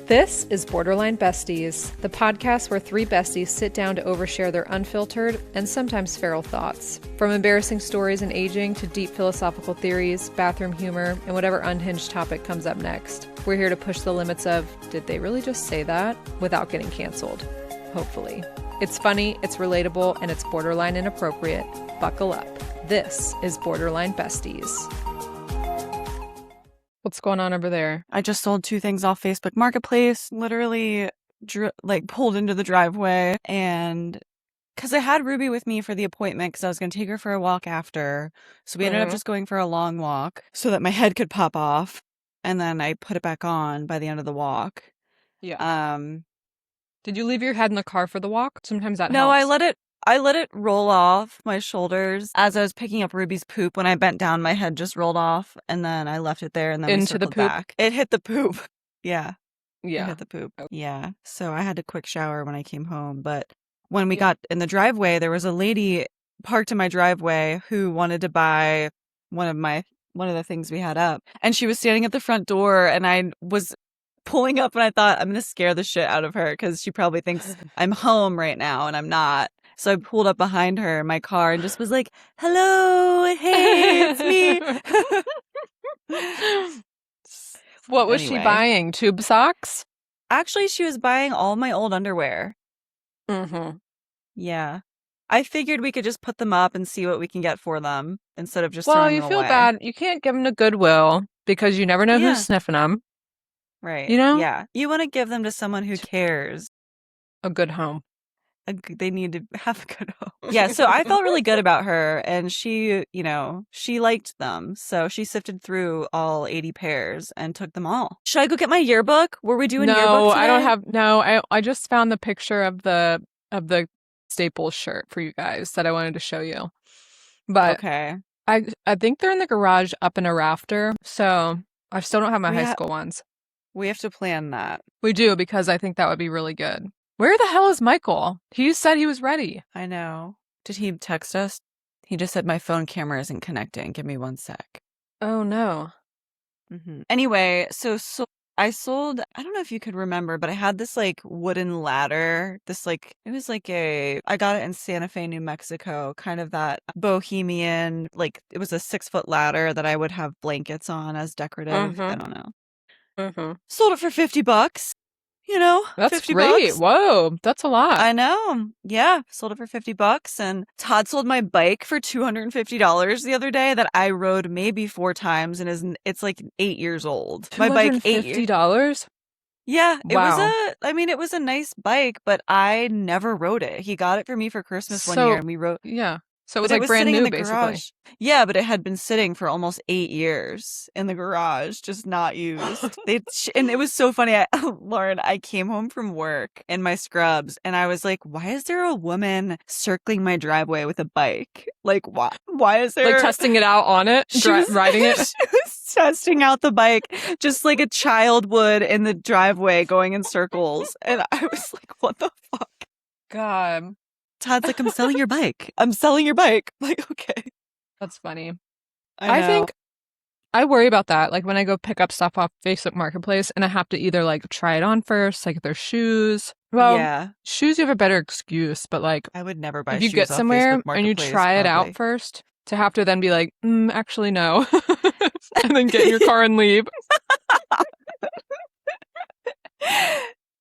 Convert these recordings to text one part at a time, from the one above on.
This is Borderline Besties, the podcast where three besties sit down to overshare their unfiltered and sometimes feral thoughts. From embarrassing stories and aging to deep philosophical theories, bathroom humor, and whatever unhinged topic comes up next. We're here to push the limits of, did they really just say that? Without getting canceled. Hopefully. It's funny, it's relatable, and it's borderline inappropriate. Buckle up. This is Borderline Besties. What's going on over there? I just sold 2 things off Facebook Marketplace, literally pulled into the driveway, and because I had Ruby with me for the appointment because I was going to take her for a walk after. So we ended up just going for a long walk so that my head could pop off, and then I put it back on by the end of the walk. Yeah. Did you leave your head in the car for the walk? Sometimes that No, helps. I let it roll off my shoulders as I was picking up Ruby's poop. When I bent down, my head just rolled off, and then I left it there, and then we Into the circled poop? back. It hit the poop. Yeah. It Yeah. hit the poop. Oh. Yeah. So I had a quick shower when I came home. But when we got in the driveway, there was a lady parked in my driveway who wanted to buy one of the things we had up. And she was standing at the front door, and I was pulling up, and I thought, I'm going to scare the shit out of her because she probably thinks I'm home right now, and I'm not. So I pulled up behind her in my car and just was like, hello, hey, it's me. What was she buying? Tube socks? Actually, she was buying all my old underwear. Mm-hmm. Yeah. I figured we could just put them up and see what we can get for them instead of just throwing them away. Well, you feel bad. You can't give them to Goodwill because you never know who's sniffing them. Right. You know? Yeah. You want to give them to someone who cares. A good home. They need to have a good home. Yeah, so I felt really good about her, and she liked them. So she sifted through all 80 pairs and took them all. Should I go get my yearbook? Were we doing yearbook today? I just found the picture of the Staples shirt for you guys that I wanted to show you. But okay. I think they're in the garage up in a rafter, so I still don't have my high school ones. We have to plan that. We do, because I think that would be really good. Where the hell is Michael? He said he was ready. I know. Did he text us? He just said my phone camera isn't connecting. Give me 1 sec. Oh, no. Mm-hmm. Anyway, so I sold, I don't know if you could remember, but I had this wooden ladder. I got it in Santa Fe, New Mexico, kind of that bohemian, it was a 6-foot ladder that I would have blankets on as decorative. Mm-hmm. I don't know. Mm-hmm. Sold it for $50. That's $50. great. Whoa, that's a lot. I know. Yeah, sold it for $50. And Todd sold my bike for $250 the other day that I rode maybe 4 times, and it's 8 years old. My bike, $850? Yeah, wow. It was a nice bike, but I never rode it. He got it for me for Christmas one year, and we rode. Yeah. So it was brand new, basically. Garage. Yeah, but it had been sitting for almost 8 years in the garage, just not used. And it was so funny. Lauren, I came home from work in my scrubs, and I was like, why is there a woman circling my driveway with a bike? Why is there... testing it out on it? Riding it? She was testing out the bike, just like a child would in the driveway going in circles. And I was like, what the fuck? God. Todd's like, I'm selling your bike. I'm selling your bike. I'm like, okay. That's funny. I think I worry about that. When I go pick up stuff off Facebook Marketplace, and I have to either try it on first, if they're shoes. Well, yeah. Shoes, you have a better excuse, but I would never buy if shoes you get off somewhere Facebook and you try it out first, to have to then be like, actually no. And then get in your car and leave.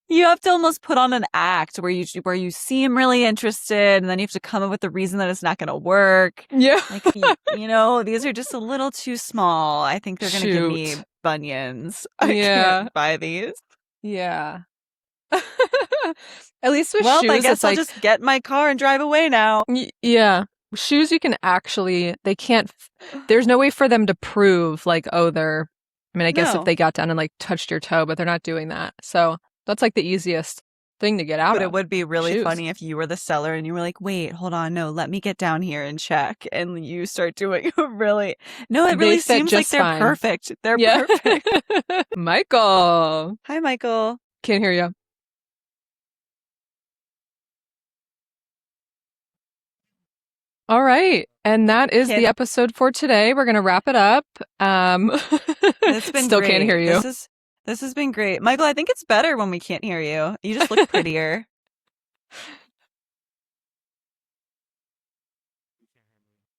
You have to almost put on an act where you seem really interested, and then you have to come up with the reason that it's not going to work. Yeah. These are just a little too small. I think they're going to give me bunions. I can't buy these. Yeah. At least with shoes, I guess I'll just get my car and drive away now. Yeah. Shoes, you can they can't, there's no way for them to prove they're, I guess if they got down and touched your toe, but they're not doing that. So that's the easiest thing to get out of. But it would be really shoes. Funny if you were the seller and you were like, wait, hold on, no, let me get down here and check. And you start doing it really seems like they're fine. Perfect. They're perfect. Michael. Hi, Michael. Can't hear you. All right. And that is the episode for today. We're going to wrap it up. It's been Still great. Can't hear you. This has been great. Michael, I think it's better when we can't hear you. You just look prettier.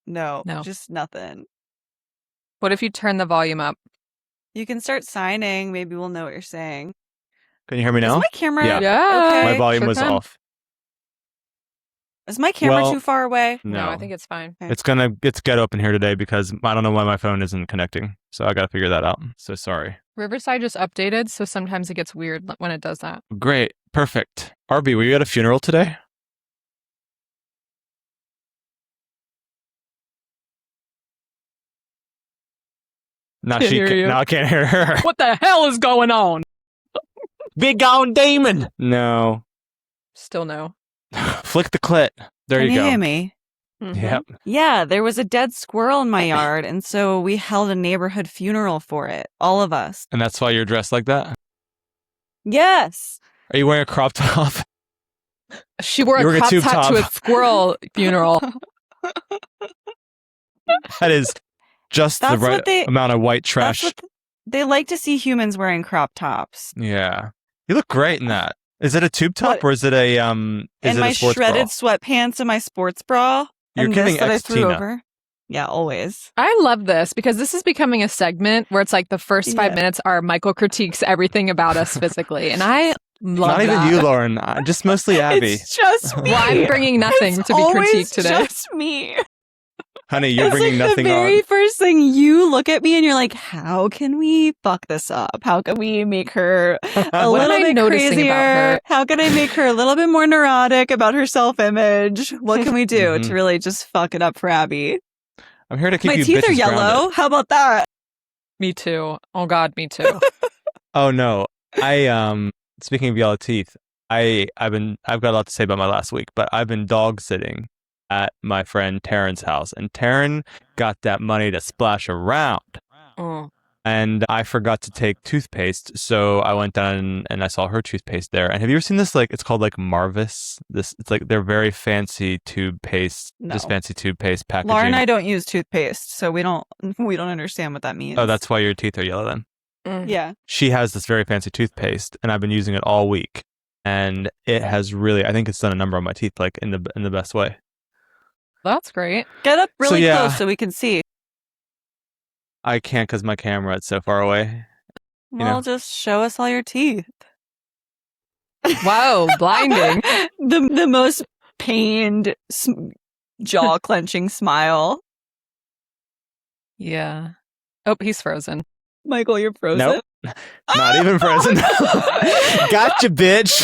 No, just nothing. What if you turn the volume up? You can start signing. Maybe we'll know what you're saying. Can you hear me now? Is my camera Yeah. okay? My volume was off. Is my camera too far away? No, I think it's fine. It's ghetto up in here today because I don't know why my phone isn't connecting. So I got to figure that out. So sorry. Riverside just updated, so sometimes it gets weird when it does that. Great. Perfect. RB, were you at a funeral today? Now I can't hear her. What the hell is going on? Big old demon. No. Still no. Flick the clit. There Can you go. Hear me? Mm-hmm. Yep. Yeah, there was a dead squirrel in my yard, and so we held a neighborhood funeral for it. All of us. And that's why you're dressed like that? Yes. Are you wearing a crop top? She wore a crop top to a squirrel funeral. That is just the right amount of white trash. They like to see humans wearing crop tops. Yeah. You look great in that. Is it a tube top or is it a and my shredded sweatpants and my sports bra? You're getting that I threw over. Yeah, always. I love this because this is becoming a segment where it's like the first 5 minutes are Michael critiques everything about us physically. And I love that. Not even you, Lauren. Just mostly Abby. It's just me. Well, I'm bringing nothing to be critiqued today. It's just me. Honey, you're bringing nothing on. The very on. first thing you look at me and you're like, how can we fuck this up? How can we make her a little bit crazier? About her? How can I make her a little bit more neurotic about her self-image? What can we do to really just fuck it up for Abby? I'm here to keep My you teeth are yellow. Grounded. How about that? Me too. Oh God, me too. Oh no. Speaking of yellow teeth, I've got a lot to say about my last week, but I've been dog sitting at my friend Taryn's house, and Taryn got that money to splash around. And I forgot to take toothpaste, so I went down and I saw her toothpaste there. And have you ever seen this? Like, it's called like Marvis. It's like they're very fancy tube paste, just fancy toothpaste packaging. Lauren and I don't use toothpaste, so we don't understand what that means. Oh, that's why your teeth are yellow then. Yeah. She has this very fancy toothpaste, and I've been using it all week, and it has really, I think it's done a number on my teeth, like in the best way. That's great. Get up really close so we can see. I can't because my camera is so far away. Well, just show us all your teeth. Wow, blinding. The most pained, jaw-clenching smile. Yeah. Oh, he's frozen. Michael, you're frozen? Nope. Not even frozen. Gotcha, bitch.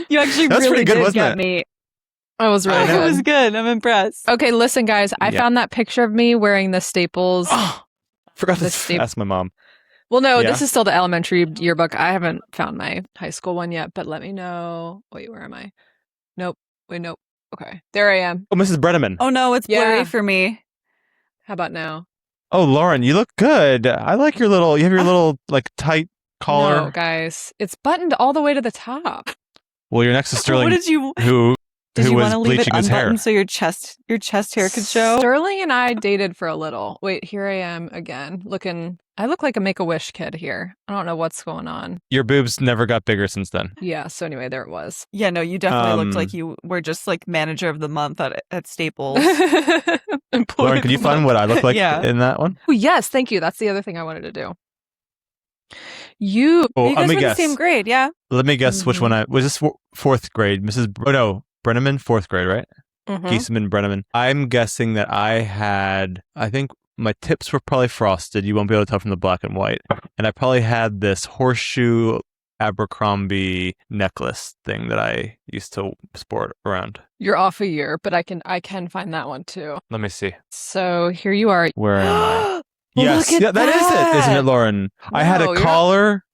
You actually That's really pretty good, did wasn't get it? me. It was really good. It was good. I'm impressed. Okay, listen, guys. I found that picture of me wearing the Staples. Forgot to ask my mom. Well, no, this is still the elementary yearbook. I haven't found my high school one yet, but let me know. Wait, where am I? Nope. Wait, nope. Okay, there I am. Oh, Mrs. Brenneman. Oh, no, it's blurry for me. How about now? Oh, Lauren, you look good. I like you have your little, like, tight collar. No, guys. It's buttoned all the way to the top. Well, you're next to Sterling, Did you was want to leave it bleaching his hair. unbuttoned so your chest hair could show? Sterling and I dated for a little. Wait, here I am again. I look like a Make-A-Wish kid here. I don't know what's going on. Your boobs never got bigger since then. Yeah, so anyway, there it was. Yeah, no, you definitely looked like you were just like manager of the month at Staples. Lauren, could you find what I look like in that one? Oh, yes, thank you. That's the other thing I wanted to do. You guys were in the same grade, yeah? Let me guess which one was this fourth grade. Brenneman, fourth grade, right? Giesemann, Brenneman. I'm guessing that I think my tips were probably frosted. You won't be able to tell from the black and white. And I probably had this horseshoe Abercrombie necklace thing that I used to sport around. You're off a year, but I can find that one too. Let me see. So here you are. Where am I? Yes, that is it, isn't it, Lauren? No, I had a collar.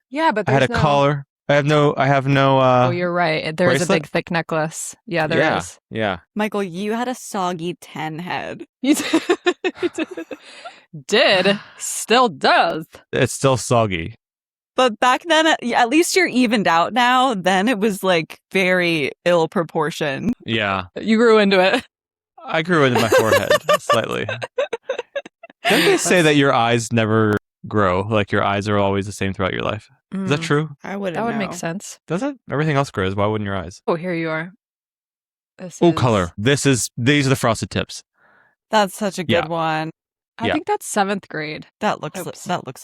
Yeah, but I had a collar. I have no. Oh, you're right. There is a bracelet? big, thick necklace. Yeah, there is. Yeah. Michael, you had a soggy 10 head. You did. Still does. It's still soggy. But back then, at least you're evened out now. Then it was like very ill proportioned. Yeah. You grew into it. I grew into my forehead slightly. Didn't they say that your eyes never grow? Like your eyes are always the same throughout your life. Is that true? I wouldn't That would know. make sense. Does it? Everything else grows. Why wouldn't your eyes? Oh, here you are. Oh, color. These are the frosted tips. That's such a good one. I think that's 7th grade. That looks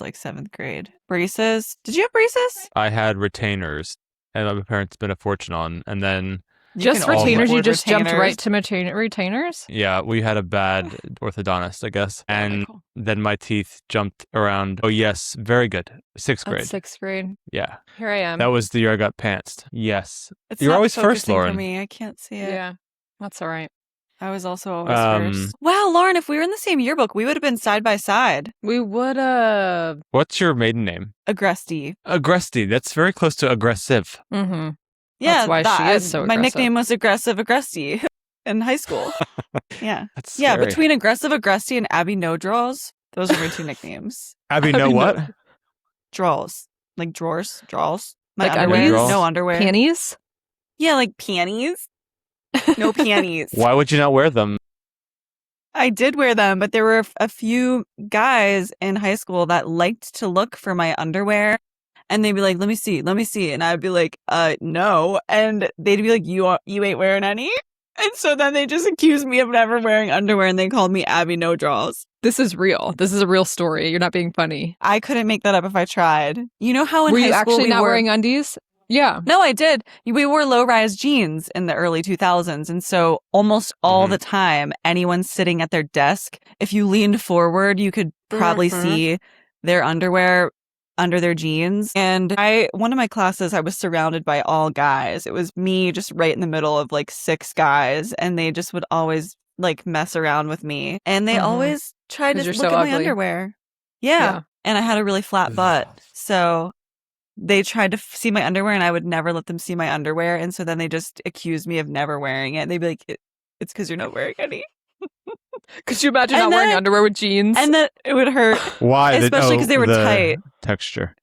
like 7th grade. Braces. Did you have braces? I had retainers, and my parents spent a fortune on, and then Just can retainers? You afford just jumped retainers. right to retainers? yeah, we had a bad orthodontist, I guess, and cool. then my teeth jumped around. Oh yes, very good. 6th grade. That's 6th grade. Yeah, Here I am. that was the year I got pantsed. Yes, It's you're not always first, focusing Lauren. For me, I can't see it. Yeah, that's all right. I was also always first. Wow, Lauren, if we were in the same yearbook, we would have been side by side. We would have. What's your maiden name? Agresti. Agresti. That's very close to aggressive. Mm-hmm. Yeah, That's why she is so my aggressive. nickname was Aggressive Agresti in high school. Yeah. That's Yeah, scary. between Aggressive Agresti and Abby No Draws, those are my two nicknames. Abby, know what? Draws. Like drawers. Draws. My Like underwear. underwear? No underwear. Panties? Yeah, like panties. No panties. Why would you not wear them? I did wear them, but there were a few guys in high school that liked to look for my underwear. And they'd be like, let me see. And I'd be like, no. And they'd be like, you ain't wearing any? And so then they just accused me of never wearing underwear and they called me Abby No Draws. This is real. This is a real story. You're not being funny. I couldn't make that up if I tried. You know how in Were high you school actually we not wore... wearing undies? Yeah. No, I did. We wore low-rise jeans in the early 2000s. And so almost all the time, anyone sitting at their desk, if you leaned forward, you could probably see their underwear under their jeans. And one of my classes, I was surrounded by all guys. It was me just right in the middle of like 6 guys. And they just would always like mess around with me. And they always tried to 'Cause you're look so at ugly. my underwear. Yeah. And I had a really flat butt. So they tried to see my underwear and I would never let them see my underwear. And so then they just accused me of never wearing it. They'd be like, it's because you're not wearing any. Could you imagine not wearing underwear with jeans? And that it would hurt. Why? Especially because they were tight. Texture.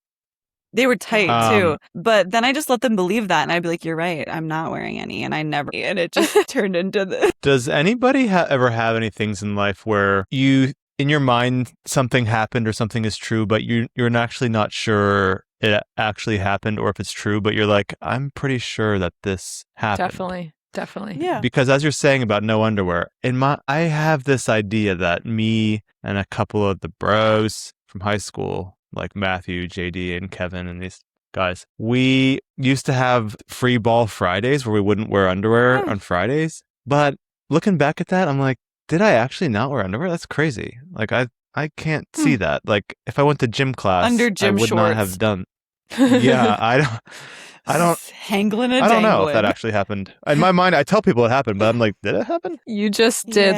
They were tight too. But then I just let them believe that. And I'd be like, you're right. I'm not wearing any. And I never. And it just turned into this. Does anybody ever have any things in life where you, in your mind, something happened or something is true, but you're actually not sure it actually happened or if it's true, but you're like, I'm pretty sure that this happened. Definitely. Yeah. Because as you're saying about no underwear, I have this idea that me and a couple of the bros from high school, like Matthew, JD, and Kevin, and these guys, we used to have free ball Fridays where we wouldn't wear underwear on Fridays. But looking back at that, I'm like, did I actually not wear underwear? That's crazy. Like I can't see that. Like if I went to gym class, Under gym I would not shorts. have done. Yeah, I don't. Hangling and I don't know dangling. if that actually happened. In my mind, I tell people it happened, but I'm like, did it happen? You just did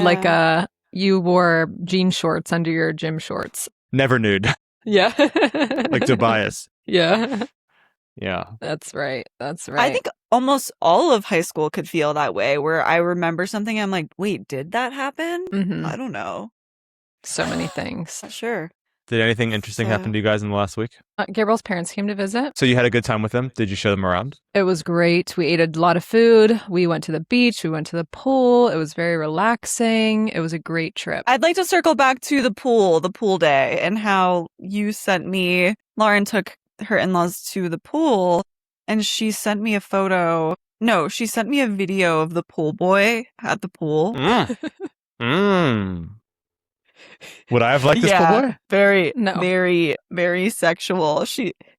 you wore jean shorts under your gym shorts. Never nude. Yeah. Like Tobias. Yeah. Yeah. That's right. I think almost all of high school could feel that way, where I remember something and I'm like, wait, did that happen? Mhm. I don't know. So many things. Sure. Did anything interesting happen to you guys in the last week? Gabriel's parents came to visit. So you had a good time with them? Did you show them around? It was great. We ate a lot of food. We went to the beach. We went to the pool. It was very relaxing. It was a great trip. I'd like to circle back to the pool day, and how you sent me, Lauren took her in-laws to the pool, and she sent me a photo. No, she sent me a video of the pool boy at the pool. Would I have liked this pool boy? Very, very sexual.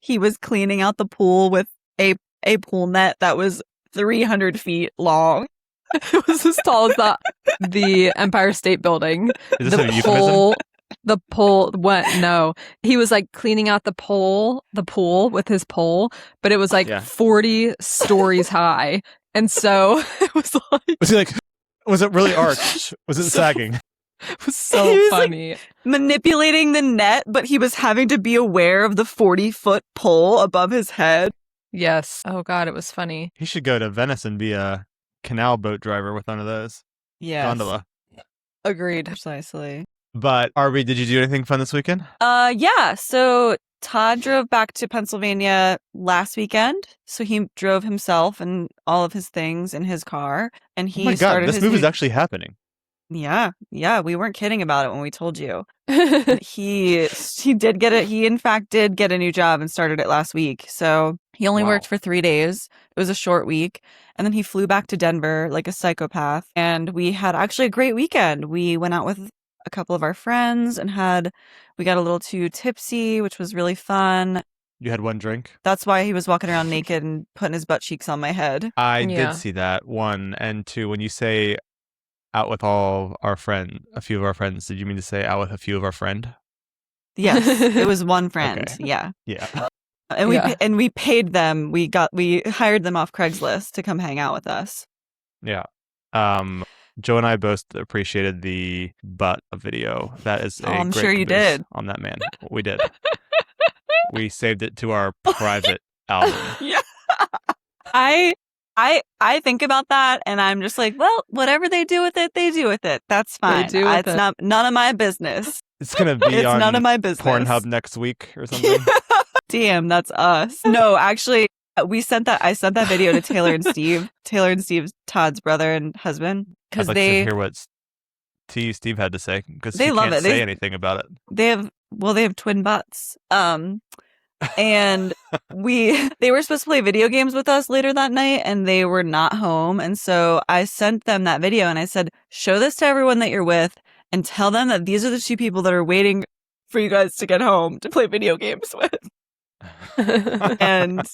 He was cleaning out the pool with a pool net that was 300 feet long. It was as tall as the Empire State Building. Is this a euphemism? The pole went, no. He was like cleaning out the pool with his pole, but it was like 40 stories high. And so it was like... Was it really arched? Was it sagging? It was so funny. Like manipulating the net, but he was having to be aware of the 40-foot pole above his head. Yes. Oh God, it was funny. He should go to Venice and be a canal boat driver with one of those. Yes. Gondola. Agreed. Precisely. But Arby, did you do anything fun this weekend? Yeah. So Todd drove back to Pennsylvania last weekend. So he drove himself and all of his things in his car, and he oh my God, started this move is actually happening. Yeah, we weren't kidding about it when we told you. He did get it. He in fact did get a new job and started it last week. So he only worked for 3 days. It was a short week. And then he flew back to Denver like a psychopath. And we had actually a great weekend. We went out with a couple of our friends and we got a little too tipsy, which was really fun. You had one drink? That's why he was walking around naked and putting his butt cheeks on my head. I did see that, 1. And 2, when you say out with a few of our friends, did you mean to say out with a few of our friend? Yes, it was one friend. Okay. Yeah. Yeah. And we paid them. We hired them off Craigslist to come hang out with us. Yeah. Joe and I both appreciated the butt video. That is I'm great sure you did. On that man. We did. We saved it to our private album. Yeah. I think about that and I'm just like, well, whatever they do with it, they do with it. That's fine. It's none of my business. It's gonna be on none of my business. Pornhub next week or something. Damn, that's us. No, actually, I sent that video to Taylor and Steve. Taylor and Steve's Todd's brother and husband, because they hear what Steve had to say, because they love can't say anything about it. They have twin butts. And they were supposed to play video games with us later that night and they were not home. And so I sent them that video and I said, show this to everyone that you're with and tell them that these are the 2 people that are waiting for you guys to get home to play video games with. And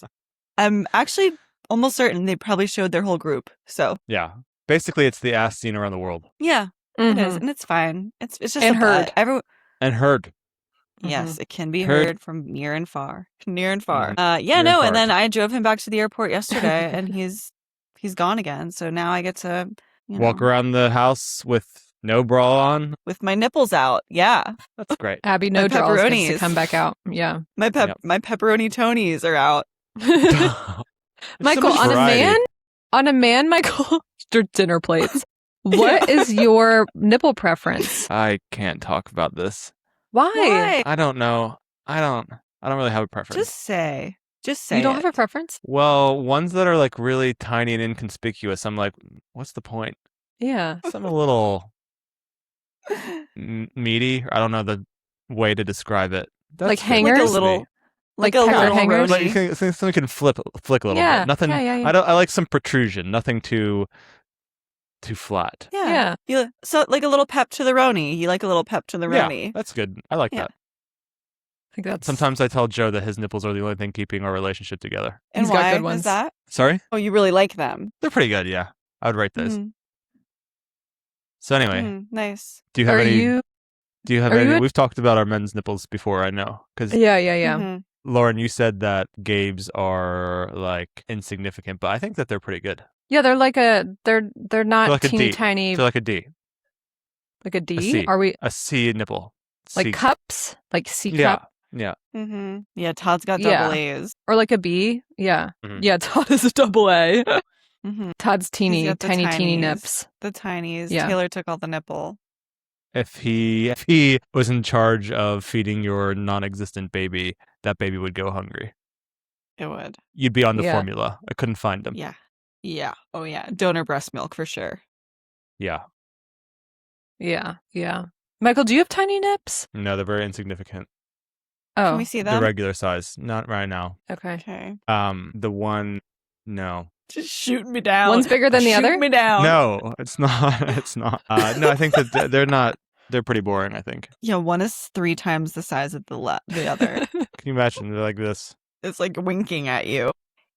I'm actually almost certain they probably showed their whole group. So yeah, basically it's the ass scene around the world. Yeah, it is. And it's fine. It's just and heard. And heard. Yes, it can be heard from near and far. Near and far. Near and then I drove him back to the airport yesterday and he's gone again. So now I get to walk around the house with no bra on. With my nipples out. Yeah. That's great. Abby, no draws gets to come back out. Yeah. My pepperoni Tonys are out. Michael, on a man, Michael, dinner plates. What is your nipple preference? I can't talk about this. Why? I don't know. I don't really have a preference. Just say you don't have a preference? Well, ones that are like really tiny and inconspicuous, I'm like, what's the point? Yeah. Some a little meaty. I don't know the way to describe it. That's like hangers? Like a little hangers? Like something can flick a little bit. Nothing. Yeah. I like some protrusion. Nothing too flat. Yeah. So like a little pep to the Roni. You like a little pep to the Roni. Yeah, that's good. I like that. I think that's... Sometimes I tell Joe that his nipples are the only thing keeping our relationship together. And He's why got good ones. Is that? Sorry? Oh, you really like them. They're pretty good, yeah. I would rate those. Mm-hmm. So anyway. Nice. Do you have any... We've talked about our men's nipples before, I know. Yeah. Mm-hmm. Lauren, you said that Gabe's are like insignificant, but I think that they're pretty good. Yeah, they're like they're not like teeny tiny. They're like a D. Like a D? A C. Are we a C nipple? Like C. cups? Like C cup? Yeah. Mm-hmm. Yeah, Todd's got double A's. Or like a B? Yeah. Mm-hmm. Yeah, Todd is a double A. Mm-hmm. Todd's teeny nips. The tinies. Yeah. Taylor took all the nipple. If he was in charge of feeding your non-existent baby, that baby would go hungry. It would. You'd be on the formula. I couldn't find them. Yeah. Yeah. Oh, yeah. Donor breast milk for sure. Yeah. Yeah. Michael, do you have tiny nips? No, they're very insignificant. Oh. Can we see them? They're regular size. Not right now. Okay. The one, no. Just shooting me down. One's bigger than the other? Shoot me down. No, it's not. It's not. No, I think that they're not. They're pretty boring, I think. Yeah, one is 3 times the size of the other. Can you imagine? They're like this. It's like winking at you.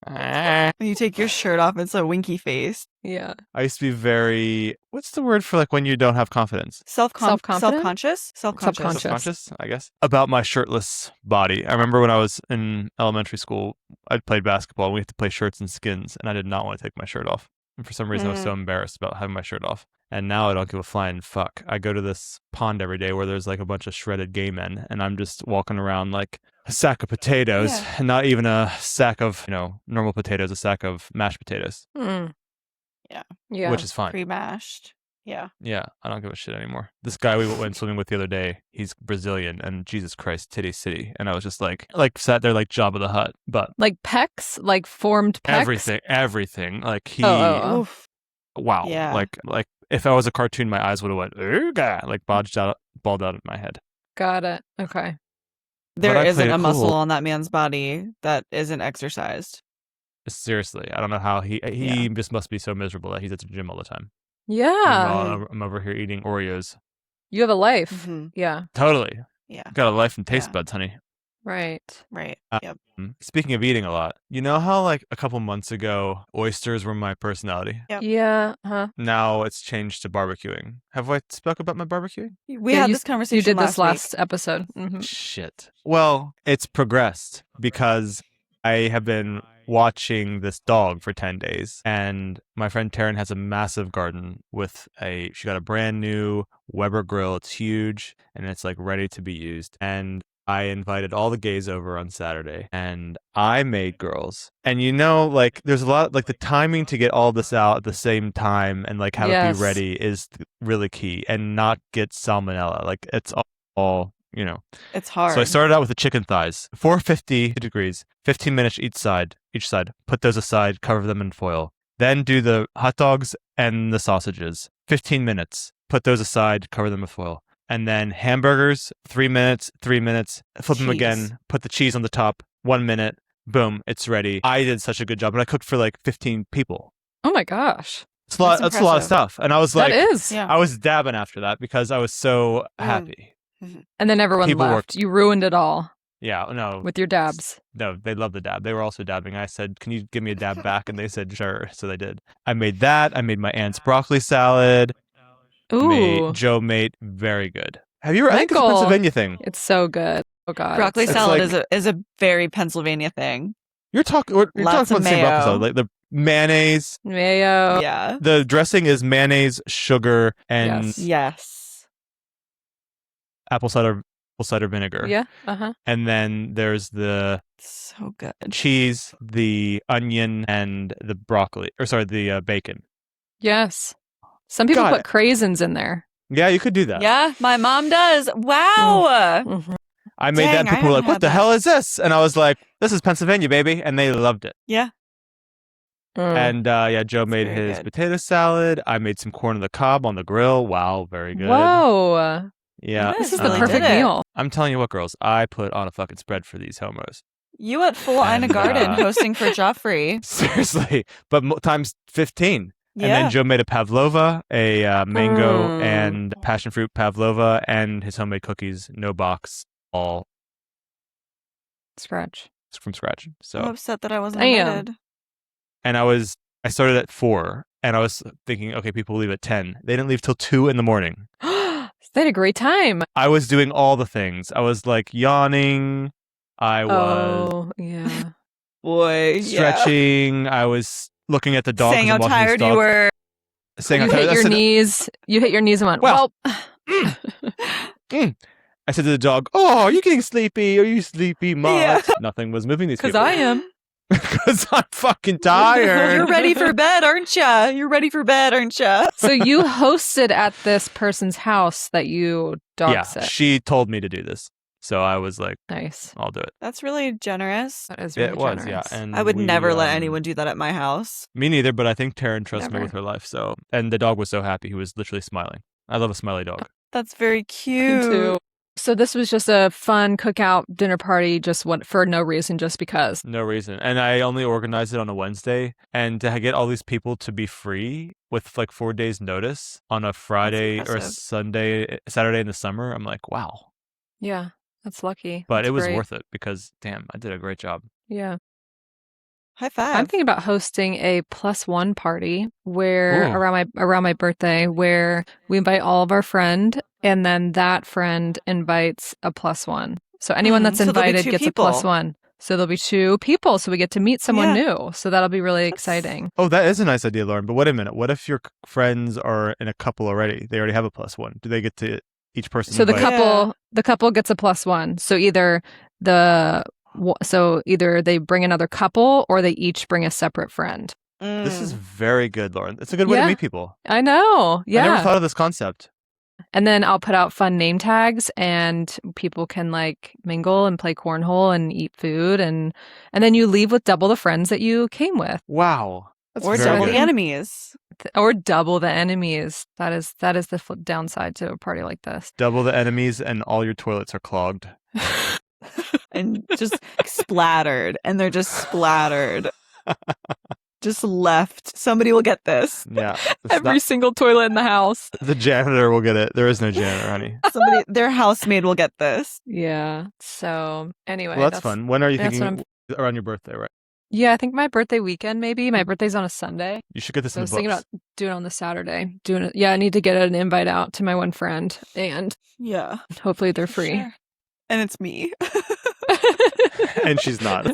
When you take your shirt off, it's a winky face. Yeah. I used to be very... What's the word for like when you don't have confidence? Self-conscious? Self-conscious, I guess. About my shirtless body. I remember when I was in elementary school, I played basketball and we had to play shirts and skins and I did not want to take my shirt off. And for some reason I was so embarrassed about having my shirt off. And now I don't give a flying fuck. I go to this pond every day where there's like a bunch of shredded gay men and I'm just walking around like a sack of potatoes, and not even a sack of, normal potatoes, a sack of mashed potatoes. Mm. Yeah. Which is fine. Pre-mashed. Yeah. Yeah, I don't give a shit anymore. This guy we went swimming with the other day, he's Brazilian, and Jesus Christ, titty city. And I was just like sat there like Jabba the Hutt, but... Like pecs? Like formed pecs? Everything. Like he... Oh. Wow. Yeah. Like If I was a cartoon, my eyes would have went, "Ooga," like balled out of my head. Got it. Okay. There I isn't played a it muscle cool. on that man's body that isn't exercised. Seriously, I don't know how he Yeah. just must be so miserable that he's at the gym all the time. Yeah. Meanwhile, I'm over here eating Oreos. You have a life. Mhm. Yeah. Totally. Yeah. Got a life and taste Yeah. buds, honey. Right. Right. Yep. Speaking of eating a lot, you know how like a couple months ago, oysters were my personality? Yep. Yeah. Huh. Now it's changed to barbecuing. Have I spoke about my barbecuing? We Yeah, had you- this conversation You did this week. last episode. Mhm. Shit. Well, it's progressed because I have been watching this dog for 10 days, and my friend Taryn has a massive garden with she got a brand new Weber grill. It's huge and it's like ready to be used. And I invited all the gays over on Saturday, and I made girls. And you know, like there's a lot, like the timing to get all this out at the same time and like have it Yes. be ready is really key, and not get salmonella. Like it's all, you know. It's hard. So I started out with the chicken thighs, 450 degrees, 15 minutes each side. Put those aside, cover them in foil. Then do the hot dogs and the sausages, 15 minutes. Put those aside, cover them with foil. And then hamburgers, 3 minutes, flip them Cheese. again, put the cheese on the top, 1 minute, boom, it's ready. I did such a good job, and I cooked for like 15 people. Oh my gosh. It's a lot, That's that's a lot of impressive. stuff. And I was like, that is. Yeah. I was dabbing after that because I was so happy. And then everyone People left. worked. You ruined it all Yeah, no. with your dabs. No, they love the dab. They were also dabbing. I said, "Can you give me a dab back?" And they said, "Sure." So they did. I made that. I made my aunt's broccoli salad. Ooh. Joe made very good. Have you ever? I think it's a Michael. Pennsylvania thing. It's so good. Oh god. Broccoli it's so salad like- is a very Pennsylvania thing. You're talking about the Lots of same broccoli mayo. salad, like the mayonnaise. Mayo. Yeah. The dressing is mayonnaise, sugar, and Yes. Yes. apple cider vinegar. Yeah. Uh-huh. And then there's the So good. cheese, the onion, and the broccoli. Or sorry, the bacon. Yes. Some people God. put craisins in there. Yeah, you could do that. Yeah, my mom does. Wow. Mhm. I made Dang, that, and I people were like, haven't "What had the that. hell is this?" And I was like, "This is Pennsylvania, baby," and they loved it. Yeah. Mm. And Joe made very his good. potato salad. I made some corn on the cob on the grill. Wow, very good. Whoa. Yeah, This is really the did perfect it. meal. I'm telling you what, girls, I put on a fucking spread for these homos. You at full Ina And, Garden hosting for Joffrey. Seriously, but times 15. And Yeah. then Joe made a pavlova, a mango Mm. and passion fruit pavlova, and his homemade cookies, no box, all Scratch. from scratch. I'm So, upset that I wasn't Damn. invited. and I started at 4, and I was thinking, okay, people leave at 10. They didn't leave till 2 in the morning. They had a great time. I was doing all the things. I was like yawning. I was Oh, yeah. Boy. stretching. I was looking at the dog. Saying 'cause how I'm walking this tired you dog. were. Saying You how tired. hit I your said, knees. You hit your knees and went, Well- well. I said to the dog, "Oh, are you getting sleepy? Are you sleepy, much?" Yeah. Nothing was moving these Because people. I am. Because I'm fucking tired. You're ready for bed, aren't ya? You're ready for bed, aren't ya? So you hosted at this person's house that you dog Yeah, sit. she told me to do this, so I was like, Nice. "I'll do it." That's really generous. That is really It was, generous. yeah. And I would we, never let anyone do that at my house. Me neither, but I think Taryn trusts me Never. with her life. So, and the dog was so happy; he was literally smiling. I love a smiley dog. That's very Me cute. too. So this was just a fun cookout dinner party, just for no reason, just because. No reason. And I only organized it on a Wednesday. And to get all these people to be free with like 4 days notice on a Friday or a impressive. Saturday in the summer, I'm like, wow. Yeah, that's lucky. But That's it was great. worth it because, damn, I did a great job. Yeah. High five. I'm thinking about hosting a +1 party where Ooh. around my birthday, where we invite all of our friend, and then that friend invites a +1. So anyone that's So there'll be invited 2 gets people. a +1. So there'll be 2 people. So we get to meet someone Yeah. new. So that'll be really That's- exciting. Oh, that is a nice idea, Lauren. But wait a minute. What if your friends are in a couple already? They already have a +1. Do they get to each person? So the invite- couple gets a +1. So either they bring another couple or they each bring a separate friend. This is very good, Lauren. It's a good way Yeah. to meet people. I know. Yeah. I never thought of this concept. And then I'll put out fun name tags and people can like mingle and play cornhole and eat food and then you leave with double the friends that you came with. Wow. That's Or very double good. the enemies. or double the enemies. That is the downside to a party like this. Double the enemies and all your toilets are clogged. And just splattered. And they're just splattered. Just left. Somebody will get this. Yeah. Every single toilet in the house. The janitor will get it. There is no janitor, honey. Their housemaid will get this. Yeah. So anyway. Well, that's fun. When are you thinking? Around your birthday, right? Yeah, I think my birthday weekend, maybe. My birthday's on a Sunday. You should get this in the books. I was thinking about doing it on the Saturday. Doing it. Yeah, I need to get an invite out to my one friend. And yeah, hopefully they're free. Sure. And it's me. And she's not.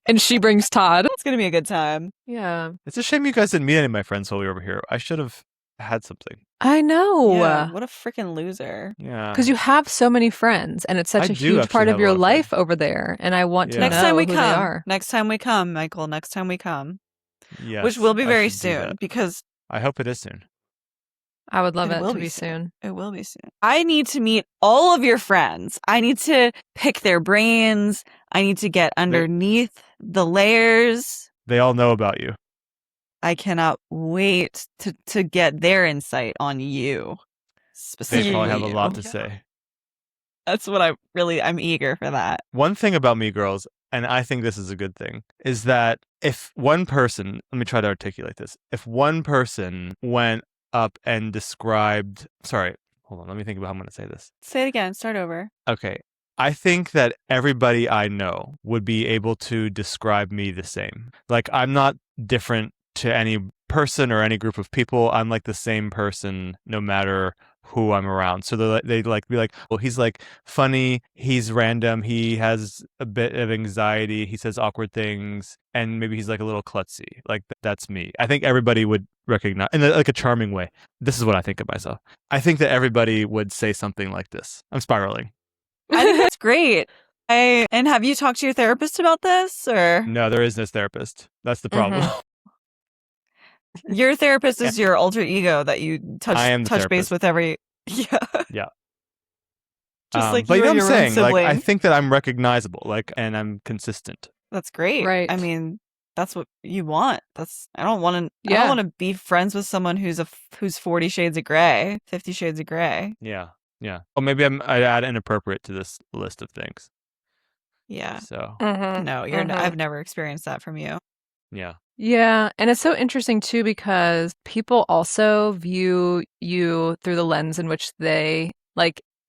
And she brings Todd. It's going to be a good time. Yeah. It's a shame you guys didn't meet any of my friends while we were over here. I should have had something. I know. Yeah, what a freaking loser. Yeah. Because you have so many friends and it's such a huge part of your life over there. And I want to know who they are. Next time we come, Michael. Next time we come. Yes, which will be very soon because I hope it is soon. I would love it to be soon. It will be soon. I need to meet all of your friends. I need to pick their brains. I need to get underneath the layers. They all know about you. I cannot wait to get their insight on you. They probably have a lot to say. That's what I'm eager for that. One thing about me, girls, and I think this is a good thing, is that if one person, let me try to articulate this. If one person went up and described, sorry, hold on, let me think about how I'm going to say this. Say it again, start over. Okay. I think that everybody I know would be able to describe me the same. Like, I'm not different to any person or any group of people. I'm like the same person no matter who I'm around. So they be like, well, he's like funny, he's random, he has a bit of anxiety, he says awkward things, and maybe he's like a little klutzy. Like, that's me. I think everybody would recognize in like a charming way. This is what I think of myself. I think that everybody would say something like this. I'm spiraling. I think that's great. And have you talked to your therapist about this or? No, there is no therapist. That's the problem. Mm-hmm. Your therapist is your alter ego that you touch base with every. Yeah. Yeah. Just like but you know and what your I'm own saying? sibling. Like, I think that I'm recognizable, and I'm consistent. That's great. Right. I mean, that's what you want. I don't want to be friends with someone who's 40 shades of gray, 50 shades of gray. Yeah. Yeah. Or maybe I'd add inappropriate to this list of things. Yeah. So. No, I've never experienced that from you. Yeah. Yeah, and it's so interesting too because people also view you through the lens in which they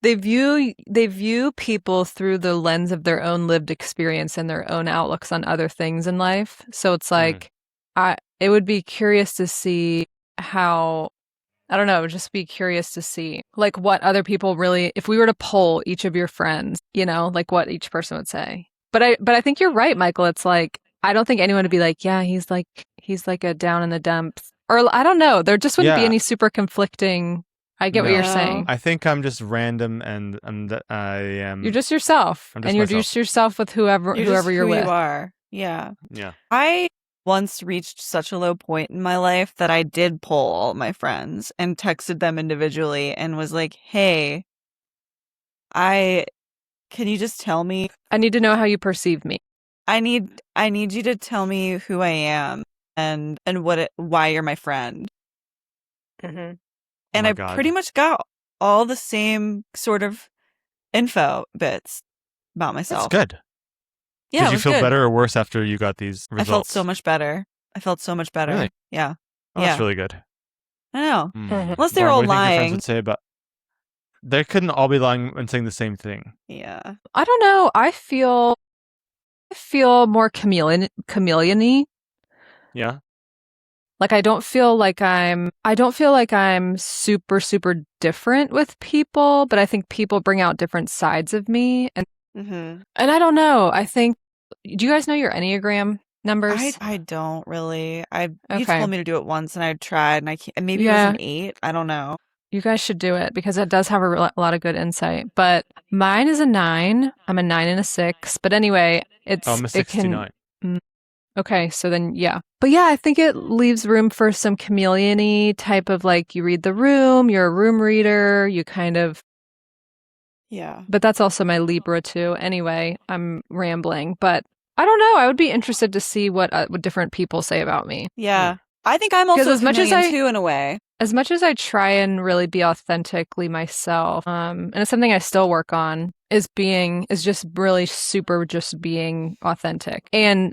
view people through the lens of their own lived experience and their own outlooks on other things in life. So it's like it would be curious to see how I don't know, just be curious to see like what other people really if we were to poll each of your friends, like what each person would say. But I think you're right, Michael. It's like I don't think anyone would be like, yeah, he's like a down in the dumps. Or I don't know. There just wouldn't be any super conflicting. I get what you're saying. I think I'm just random and I am. You're just yourself. And you're just yourself with whoever you're with. You are. Yeah. Yeah. I once reached such a low point in my life that I did poll all my friends and texted them individually and was like, hey, can you just tell me? I need to know how you perceive me. I need you to tell me who I am and why you're my friend. Mm-hmm. And I pretty much got all the same sort of info bits about myself. That's good. Yeah. Did you feel better or worse after you got these results? I felt so much better. Really? Yeah. Oh, that's really good. I know. Mm-hmm. Unless they're all lying. Would say they couldn't all be lying and saying the same thing. Yeah. I don't know. I feel more chameleon-y. Yeah. Like I don't feel like I'm super, super different with people, but I think people bring out different sides of me. And I don't know. I think, do you guys know your Enneagram numbers? I don't really. You told me to do it once and I tried and maybe it was an 8. I don't know. You guys should do it because it does have a lot of good insight. But mine is a 9. I'm a 9 and a 6. But anyway, I'm a 69. Okay, so then, yeah. But yeah, I think it leaves room for some chameleon-y type of like you read the room, you're a room reader, you kind of... Yeah. But that's also my Libra too. Anyway, I'm rambling. But I don't know. I would be interested to see what different people say about me. Yeah. I think I'm also a as much as chameleon too, in a way. As much as I try and really be authentically myself, and it's something I still work on, is just really super just being authentic and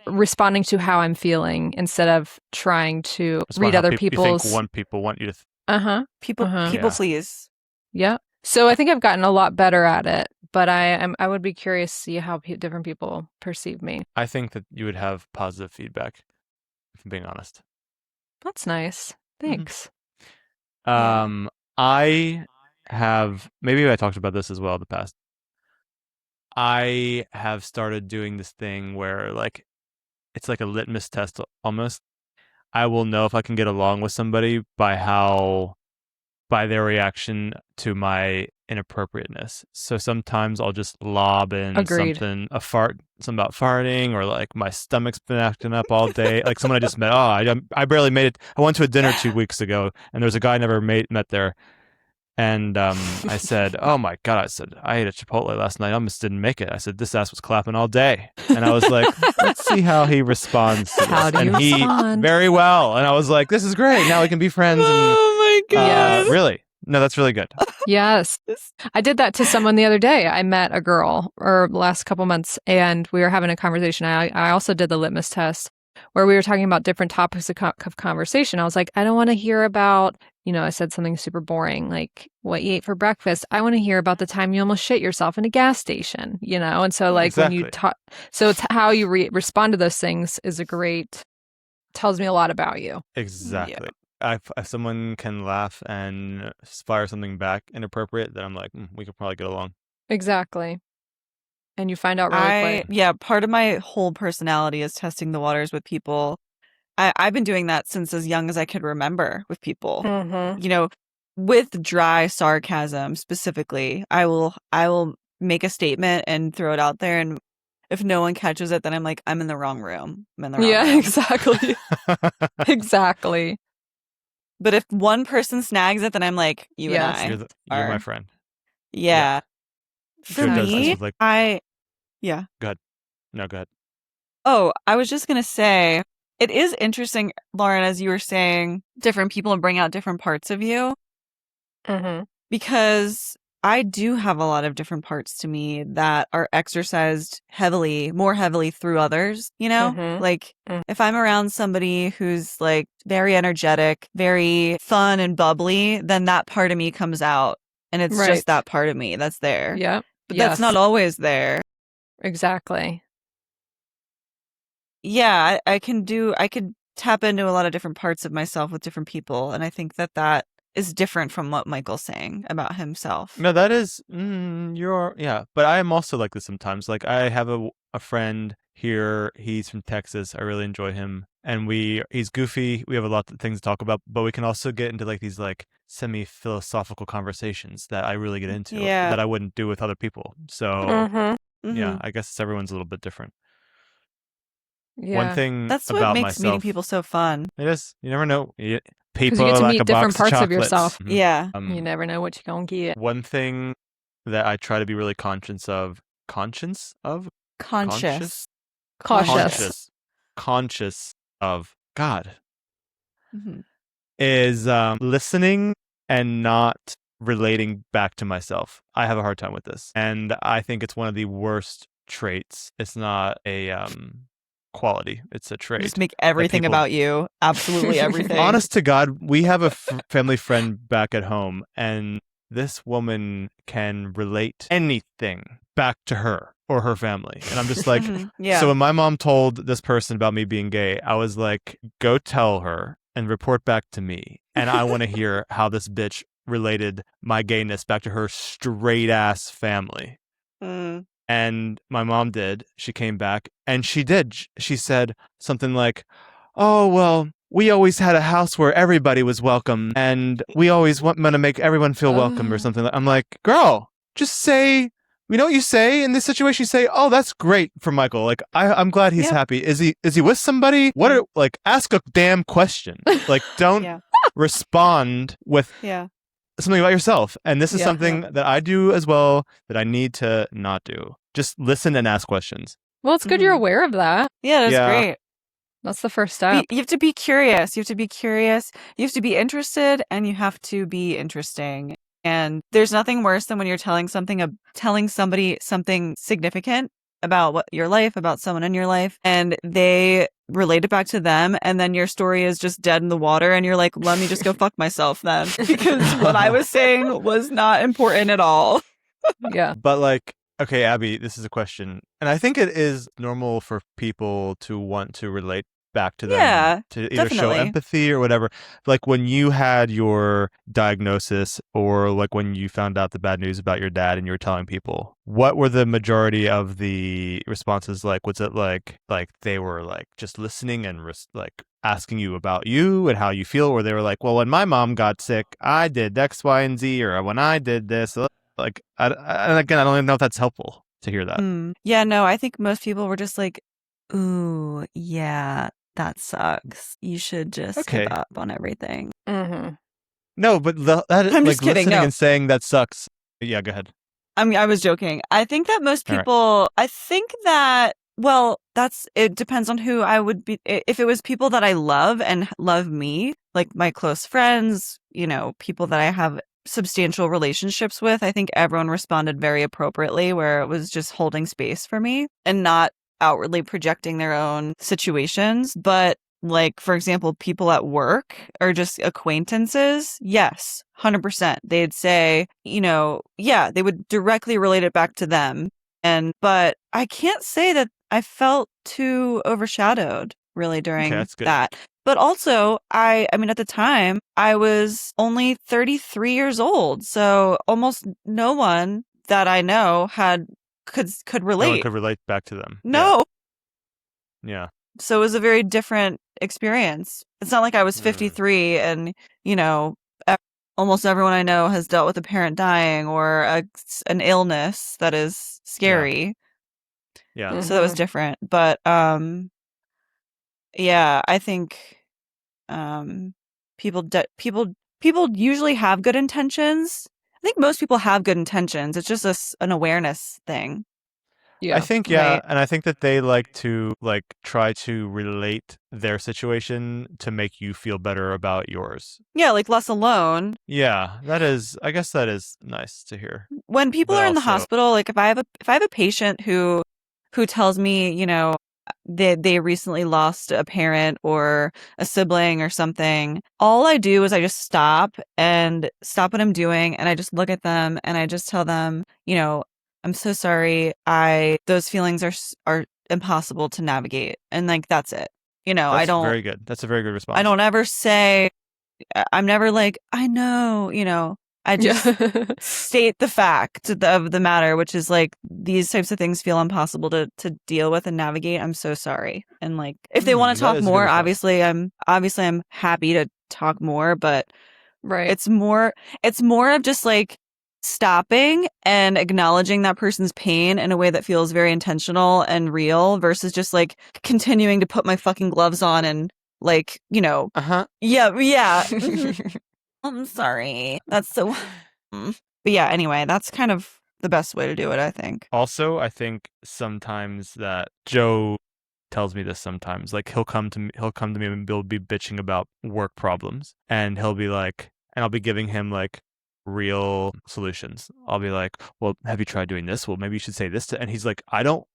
responding to how I'm feeling instead of trying to read other people's. You think people want you to. People please. Yeah. So I think I've gotten a lot better at it, but I would be curious to see how different people perceive me. I think that you would have positive feedback, if I'm being honest. That's nice. Thanks. I have, maybe I talked about this as well in the past. I have started doing this thing where like it's like a litmus test almost. I will know if I can get along with somebody by their reaction to my inappropriateness. So sometimes I'll just lob in something about farting, or like my stomach's been acting up all day. Like someone I just met. I barely made it. I went to a dinner 2 weeks ago, and there was a guy I never met there. And I said, "Oh my God!" I said, "I ate a Chipotle last night. I almost didn't make it." I said, "This ass was clapping all day," and I was like, "Let's see how he responds." To how this. do you respond? He very well, and I was like, "This is great. Now we can be friends." And, oh my God! Really? No, that's really good. Yes, I did that to someone the other day. I met a girl, or last couple months, and we were having a conversation. I also did the litmus test, where we were talking about different topics of conversation. I was like, I don't want to hear about, I said something super boring, like what you ate for breakfast. I want to hear about the time you almost shit yourself in a gas station, And so like exactly. when you talk, so it's how you respond to those things tells me a lot about you. Exactly. Yeah. If someone can laugh and fire something back inappropriate, then I'm like, we could probably get along. Exactly. And you find out really quick. Yeah, part of my whole personality is testing the waters with people. I've been doing that since as young as I could remember with people. Mm-hmm. With dry sarcasm specifically. I will make a statement and throw it out there, and if no one catches it, then I'm like, I'm in the wrong room. I'm in the wrong room. Exactly. Exactly. But if one person snags it, then I'm like, you and I. You're my friend. Yeah. For me, Go ahead. No, go ahead. Oh, I was just going to say, it is interesting, Lauren, as you were saying, different people bring out different parts of you. Mm-hmm. Because I do have a lot of different parts to me that are exercised more heavily through others, Mm-hmm. Like if I'm around somebody who's like very energetic, very fun and bubbly, then that part of me comes out, and it's just that part of me that's there. Yeah. But that's not always there. Exactly. Yeah, I could tap into a lot of different parts of myself with different people, and I think that is different from what Michael's saying about himself. No, that is, but I am also like this sometimes. Like I have a friend here, he's from Texas. I really enjoy him. And he's goofy. We have a lot of things to talk about, but we can also get into like these like semi-philosophical conversations that I really get into that I wouldn't do with other people. So yeah, I guess everyone's a little bit different. Yeah. One thing that's about what makes myself, meeting people so fun. It is. You never know. People you get to like meet different parts of yourself. Mm-hmm. Yeah. You never know what you're going to get. One thing that I try to be really conscious of God is listening and not relating back to myself. I have a hard time with this, and I think it's one of the worst traits. It's not a quality, it's a trait. Just make everything about you. Absolutely everything. Honest to God, we have a family friend back at home, and this woman can relate anything back to her or her family. And I'm just like, So when my mom told this person about me being gay, I was like, go tell her and report back to me. And I want to hear how this bitch related my gayness back to her straight ass family. And my mom did. She came back and she did. She said something like, oh, well, we always had a house where everybody was welcome and we always want to make everyone feel welcome or something. I'm like, girl, just say, you know what you say in this situation? You say, oh, that's great for Michael. Like, I'm glad he's happy. Is he with somebody? Ask a damn question. Like, don't respond with something about yourself. And this is something that I do as well that I need to not do. Just listen and ask questions. Well, it's good you're aware of that. Yeah, that's great. That's the first step. You have to be curious. You have to be curious. You have to be interested, and you have to be interesting. And there's nothing worse than when you're telling somebody something significant about what your life, about someone in your life, and they relate it back to them, and then your story is just dead in the water, and you're like, let me just go fuck myself then, because what I was saying was not important at all. Yeah. But like, okay, Abby, this is a question. And I think it is normal for people to want to relate back to them, Yeah, to either show definitely. empathy or whatever. Like when you had your diagnosis, or like when you found out the bad news about your dad and you were telling people, what were the majority of the responses like? Was it like they were like just listening and like asking you about you and how you feel, or they were like, well, when my mom got sick, I did X, Y, and Z, or when I did this, like, and again, I don't even know if that's helpful to hear that. Yeah, no, I think most people were just like, ooh, yeah, that sucks. You should just give up on everything. Mm-hmm. No, but I'm like just kidding. listening No, and saying that sucks. Yeah, go ahead. I mean, I was joking. I think that most All right. people, I think that, well, it depends on who I would be. If it was people that I love and love me, like my close friends, people that I have substantial relationships with, I think everyone responded very appropriately, where it was just holding space for me and not outwardly projecting their own situations. But like, for example, people at work or just acquaintances, yes, 100%. They'd say, yeah, they would directly relate it back to them. But I can't say that I felt too overshadowed really during that's good. that. But also, I mean, at the time, I was only 33 years old. So almost no one that I know could relate. No one could relate back to them. No. Yeah. So it was a very different experience. It's not like I was 53 and, almost everyone I know has dealt with a parent dying or an illness that is scary. Yeah. So that was different. But yeah, I think people usually have good intentions. I think most people have good intentions. It's just an awareness thing. Yeah. I think, right. and I think that they like to try to relate their situation to make you feel better about yours. Yeah, like less alone. Yeah, I guess that is nice to hear. When people are in the hospital, like if I have a patient who tells me, they recently lost a parent or a sibling or something, all I do is I just stop what I'm doing, and I just look at them and I just tell them, I'm so sorry. Those feelings are impossible to navigate, and like that's it. That's very good. That's a very good response. I don't ever say. I'm never like, I know. I just state the fact of the matter, which is like these types of things feel impossible to deal with and navigate. I'm so sorry. And like, if they want to talk more, obviously I'm happy to talk more, but right. It's more of just like stopping and acknowledging that person's pain in a way that feels very intentional and real versus just like continuing to put my fucking gloves on and like, yeah. I'm sorry. That's so but yeah, anyway, that's kind of the best way to do it, I think. Also, I think sometimes that Joe tells me this sometimes. Like he'll come to me and he'll be bitching about work problems, and he'll be like, and I'll be giving him like real solutions. I'll be like, well, have you tried doing this? Well, maybe you should say this and he's like, I don't.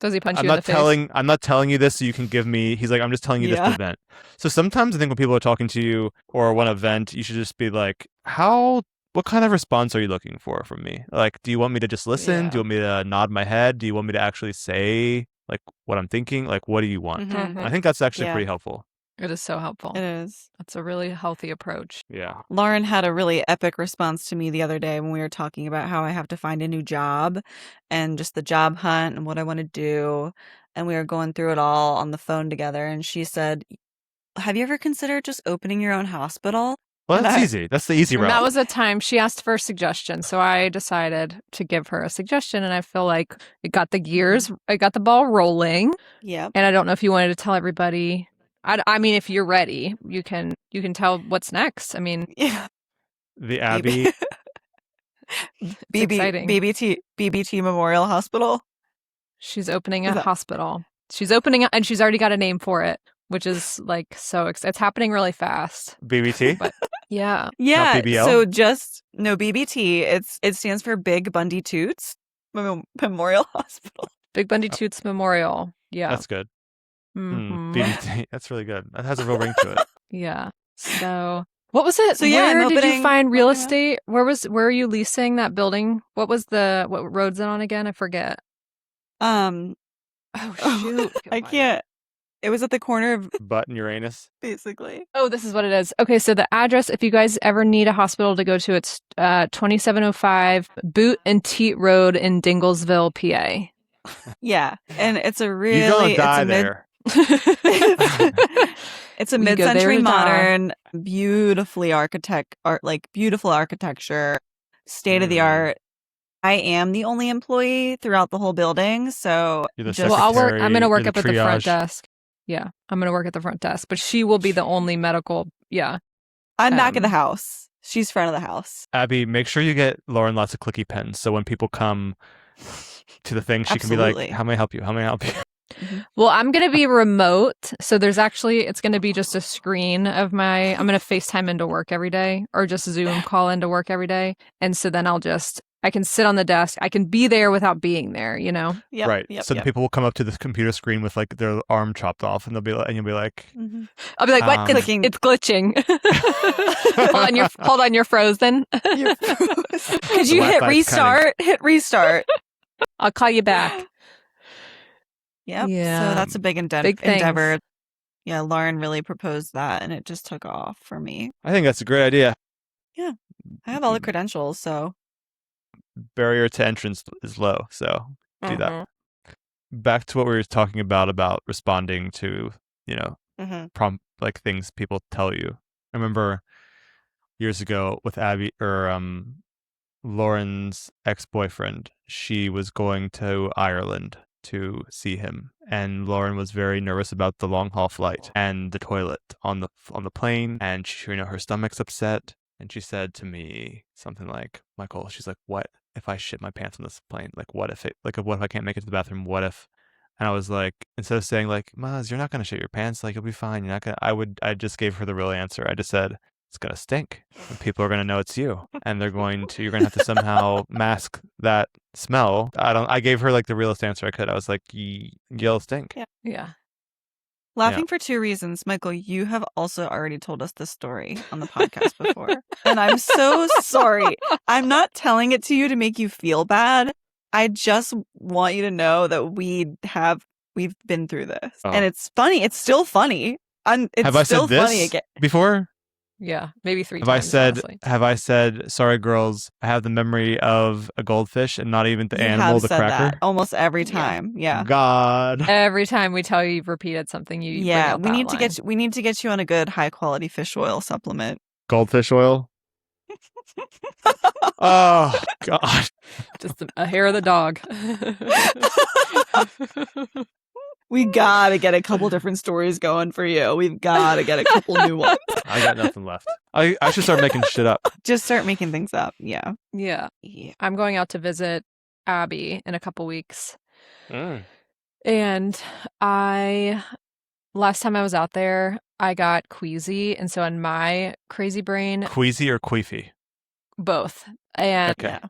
Does he punch you in the face? I'm not telling you this so you can give me. He's like, I'm just telling you this to vent. So sometimes I think when people are talking to you or want to vent, you should just be like, what kind of response are you looking for from me? Like, do you want me to just listen? Yeah. Do you want me to nod my head? Do you want me to actually say like what I'm thinking? Like, what do you want? Mm-hmm. I think that's actually pretty helpful. It is so helpful. It is. That's a really healthy approach. Yeah. Lauren had a really epic response to me the other day when we were talking about how I have to find a new job and just the job hunt and what I want to do. And we were going through it all on the phone together. And she said, have you ever considered just opening your own hospital? Well, that's easy. That's the easy route. And that was a time she asked for a suggestion. So I decided to give her a suggestion. And I feel like it got the ball rolling. Yeah. And I don't know if you wanted to tell everybody. I mean, if you're ready, you can tell what's next. I mean, yeah. The Abbey. exciting. BBT Memorial Hospital. She's opening a hospital. She's opening up, and she's already got a name for it, which is like so exciting. It's happening really fast. BBT? But yeah. Yeah. BBL? So just no BBT. It stands for Big Bundy Toots Memorial Hospital. Big Bundy Toots Memorial. Yeah. That's good. Mhm. BBT. That's really good. That has a real ring to it. Yeah. So what was it? So, yeah, Where I'm did you opening- find real opening up. estate? Where are you leasing that building? What road's it on again? I forget. Oh shoot. I can't. It was at the corner of Butt and Uranus. basically. Oh, this is what it is. Okay, so the address, if you guys ever need a hospital to go to, it's 2705 Boot and Teat Road in Dinglesville, PA. Yeah, and it's a really You're gonna it's die a mid there. it's a We go there mid-century to die. modern, beautiful architecture, state of the art. I am the only employee throughout the whole building, so You're the just Well, secretary. I'm going to work you're up the at the front triage. desk. Yeah, I'm going to work at the front desk, but she will be the only medical. Yeah. I'm back of the um, house. She's front of the house. Abby, make sure you get Lauren lots of clicky pens so when people come to the thing, she can be Absolutely. like, "How may I help you? How may I help you?" Well, I'm going to be remote. So it's going to be just a screen of I'm going to FaceTime into work every day or just Zoom call into work every day. And so then I can sit on the desk. I can be there without being there, you know? Yep, Right. Yep, so yep. the people will come up to this computer screen with like their arm chopped off, and you'll be like, Mhm. I'll be like, what? Clicking. It's glitching. hold on, you're frozen. You're frozen. Could The you hit Wi-Fi's restart? Hit restart. I'll call you back. Yep. Yeah. So that's a big Big things. endeavor. Yeah, Lauren really proposed that, and it just took off for me. I think that's a great idea. I have all the credentials, so Barrier to entrance is low, so do that. Mhm. Back to what we were talking about responding to, prompt like things people tell you. I remember years ago with Abby or Lauren's ex-boyfriend. She was going to Ireland to see him, and Lauren was very nervous about the long haul flight and the toilet on the plane, and her stomach's upset, and she said to me something like, "Michael," she's like, "What if I shit my pants on this plane? Like, what if I can't make it to the bathroom? What if?" And I was like, instead of saying like, "Maz, you're not gonna shit your pants. Like, you'll be fine. You're not gonna." I just gave her the real answer. I just said, "It's gonna stink, and people are gonna know it's you, and you're gonna have to somehow mask that smell." I gave her like the realest answer I could. I was like, "You'll stink." Yeah. Yeah. laughing for two reasons. Michael, you have also already told us this story on the podcast before, and I'm so sorry. I'm not telling it to you to make you feel bad. I just want you to know that we've been through this, and it's funny. It's still funny. It's Have I still said funny this again. before? Yeah. Maybe 3 Have I times. said? honestly. Have I said? Sorry, girls. I have the memory of a goldfish and not even the You animal, have the said cracker. that almost every Yeah. time. Yeah. God. Every time we tell you you've repeated something, you bring Yeah, up we that need to line. get you on a good high quality fish oil supplement. Goldfish oil. Oh God. Just a hair of the dog. We gotta get a couple different stories going for you. We've gotta get a couple new ones. I got nothing left. I should start making shit up. Just start making things up. Yeah. Yeah. Yeah. I'm going out to visit Abby in a couple weeks. Mm. And last time I was out there, I got queasy. And so in my crazy brain, Queasy or queefy? both. And Okay. Yeah.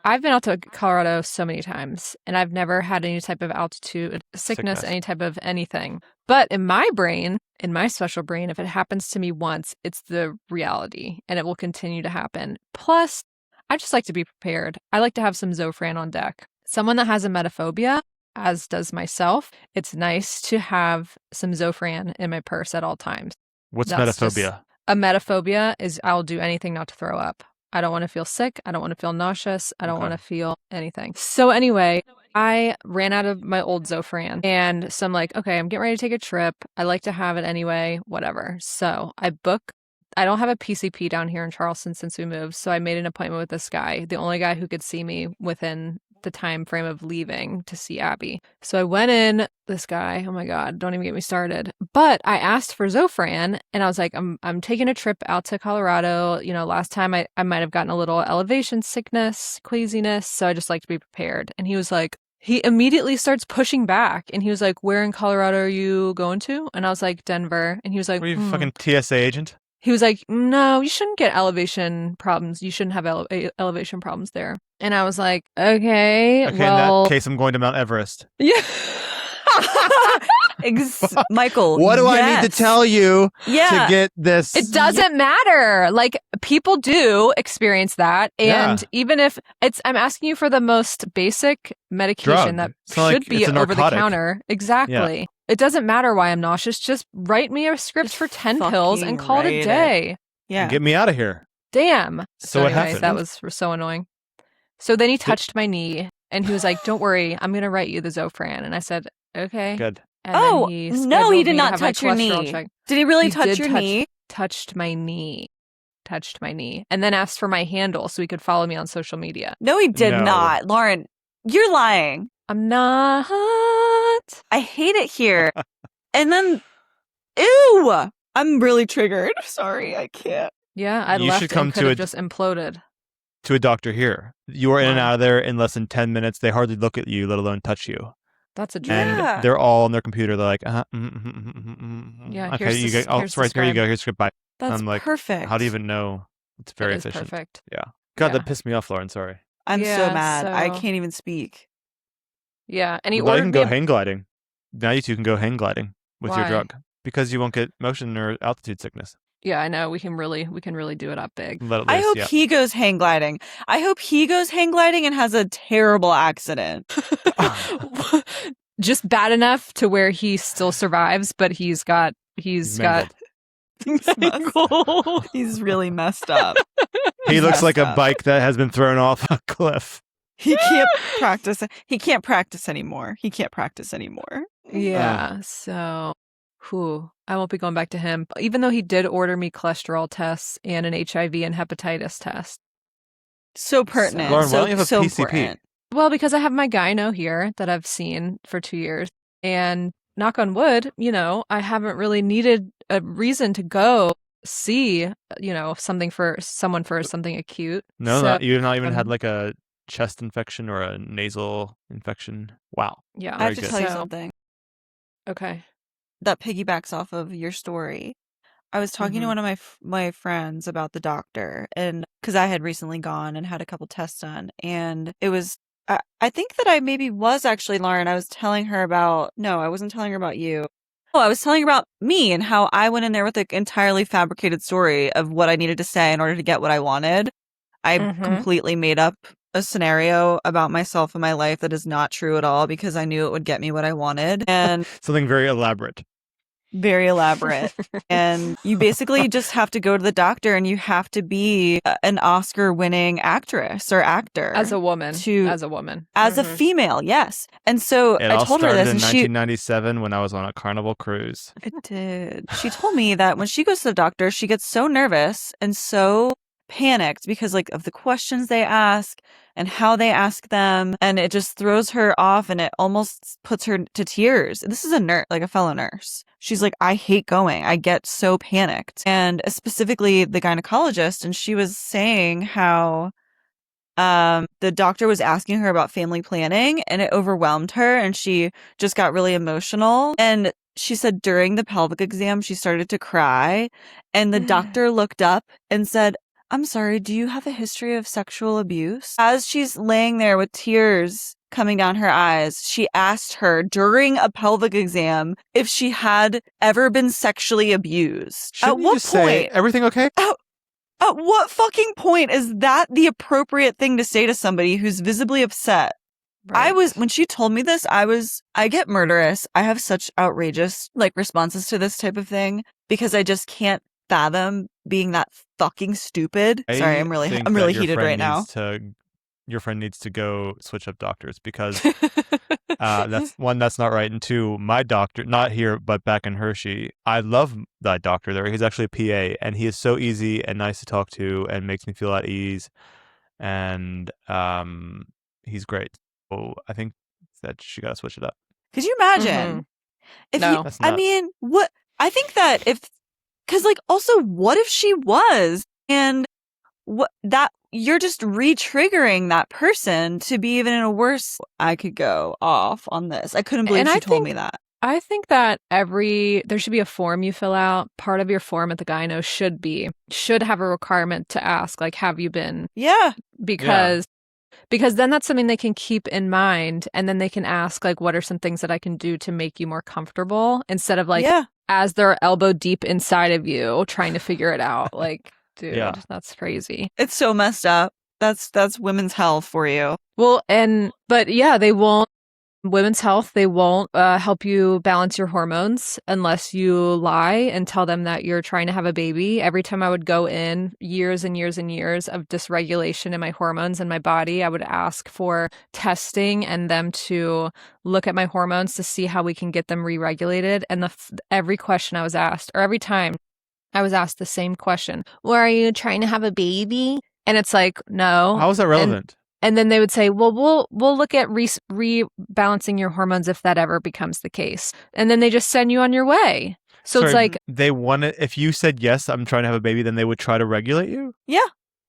I've been out to Colorado so many times, and I've never had any type of altitude sickness, any type of anything. But in my brain, in my special brain, if it happens to me once, it's the reality, and it will continue to happen. Plus, I just like to be prepared. I like to have some Zofran on deck. Someone that has a metaphobia, as does myself, it's nice to have some Zofran in my purse at all times. What's That's metaphobia? A metaphobia is I'll do anything not to throw up. I don't want to feel sick. I don't want to feel nauseous. I don't Okay. want to feel anything. So anyway, I ran out of my old Zofran. And so I'm like, okay, I'm getting ready to take a trip. I like to have it anyway, whatever. So I don't have a PCP down here in Charleston since we moved. So I made an appointment with this guy, the only guy who could see me within the time frame of leaving to see Abby. So I went in, this guy, oh my God, don't even get me started. But I asked for Zofran, and I was like, I'm taking a trip out to Colorado. You know, last time I might have gotten a little elevation sickness, queasiness. So I just like to be prepared. And he was like, he immediately starts pushing back, and he was like, "Where in Colorado are you going to?" And I was like, "Denver." And he was like, Were you a fucking TSA agent? He was like, "No, you shouldn't get elevation problems. You shouldn't have elevation problems there." And I was like, "Okay, Okay, well, in that case, I'm going to Mount Everest. yeah." Michael, What do I need to tell you to get this? It doesn't matter. Like, people do experience that. And even if I'm asking you for the most basic medication Drug. that should be over the counter. Exactly. Yeah. It doesn't matter why I'm nauseous. Just write me a script for 10 pills and call it a day. Yeah. And get me out of here. Damn. So what happened? That was so annoying. So then he touched my knee and he was like, "Don't worry, I'm going to write you the Zofran." And I said, "Okay." Good. And no, he did not to touch your knee. Did he really touch your knee? Touched my knee. And then asked for my handle so he could follow me on social media. No, he did not. Lauren, you're lying. I'm not. I hate it here. And then, ew! I'm really triggered. Sorry, I can't. Yeah, I left and could have just imploded. To a doctor here. You are in and out of there in less than 10 minutes. They hardly look at you, let alone touch you. That's a dream. And they're all on their computer. They're like, Yeah, okay, here you go. Here you go. Here's script. Bye. That's I'm like, perfect. How do you even know? It's very efficient. Perfect. Yeah. God, that pissed me off, Lauren. Sorry. I'm so mad. I can't even speak. Yeah, and he ordered ordered you can go hang gliding. Now you two can go hang gliding with your Why? drug because you won't get motion or altitude sickness. Yeah, I know. We can really do it up big. I hope he goes hang gliding. I hope he goes hang gliding and has a terrible accident. Just bad enough to where he still survives, but he's got mangled. He's really messed up. He looks like a bike that has been thrown off a cliff. He can't practice. He can't practice anymore. Yeah. So, I won't be going back to him, even though he did order me cholesterol tests and an HIV and hepatitis test. So pertinent. Lauren, why don't you have a PCP? Important. Well, because I have my gyno here that I've seen for 2 years, and knock on wood, I haven't really needed a reason to go see, someone for something acute. No, you've not even had like a chest infection or a nasal infection. Wow. Yeah. I have to tell you something. Okay. That piggybacks off of your story. I was talking to one of my friends about the doctor, and because I had recently gone and had a couple tests done, and it was I think that I maybe was actually Lauren. I was telling her about I wasn't telling her about you. Oh, I was telling her about me and how I went in there with an entirely fabricated story of what I needed to say in order to get what I wanted. I completely made up a scenario about myself and my life that is not true at all because I knew it would get me what I wanted. And something very elaborate. Very elaborate. And you basically just have to go to the doctor and you have to be an Oscar-winning actress or actor. As a woman. As a female, yes. And so I told her this. In 1997 when I was on a Carnival cruise. It did. She told me that when she goes to the doctor, she gets so nervous and so panicked because of the questions they ask and how they ask them, and it just throws her off and it almost puts her to tears. This is a nurse, like a fellow nurse. She's like, I hate going. I get so panicked. And specifically the gynecologist, and she was saying how the doctor was asking her about family planning and it overwhelmed her and she just got really emotional. And she said during the pelvic exam, she started to cry and the doctor looked up and said, I'm sorry, do you have a history of sexual abuse? As she's laying there with tears coming down her eyes, she asked her during a pelvic exam if she had ever been sexually abused. Shouldn't you just say, everything okay? At what fucking point is that the appropriate thing to say to somebody who's visibly upset? Right. When she told me this, I get murderous. I have such outrageous responses to this type of thing because I just can't fathom being that fucking stupid. Sorry, I'm really heated right now. Your friend needs to go switch up doctors because that's not right. And two, my doctor, not here, but back in Hershey, I love that doctor there. He's actually a PA and he is so easy and nice to talk to and makes me feel at ease. And he's great. So I think that she got to switch it up. Could you imagine? What? I think that because also, what if she was? And you're just re-triggering that person to be even in a worse. I could go off on this. I couldn't believe she told me that. I think that there should be a form you fill out. Part of your form at the gyno should have a requirement to ask, like, have you been? Yeah. Because then that's something they can keep in mind, and then they can ask, like, what are some things that I can do to make you more comfortable, instead of like as they're elbow deep inside of you trying to figure it out. Like, dude, that's crazy. It's so messed up. That's women's health for you. Well, but yeah, they won't. Women's health, they won't help you balance your hormones unless you lie and tell them that you're trying to have a baby. Every time I would go in, years and years and years of dysregulation in my hormones and my body, I would ask for testing and them to look at my hormones to see how we can get them re-regulated. And every question I was asked, or every time I was asked the same question, well, are you trying to have a baby? And it's like, no. How is that relevant? And then they would say, well, we'll look at rebalancing your hormones if that ever becomes the case. And then they just send you on your way. So it's like, they want it. If you said, yes, I'm trying to have a baby, then they would try to regulate you? Yeah,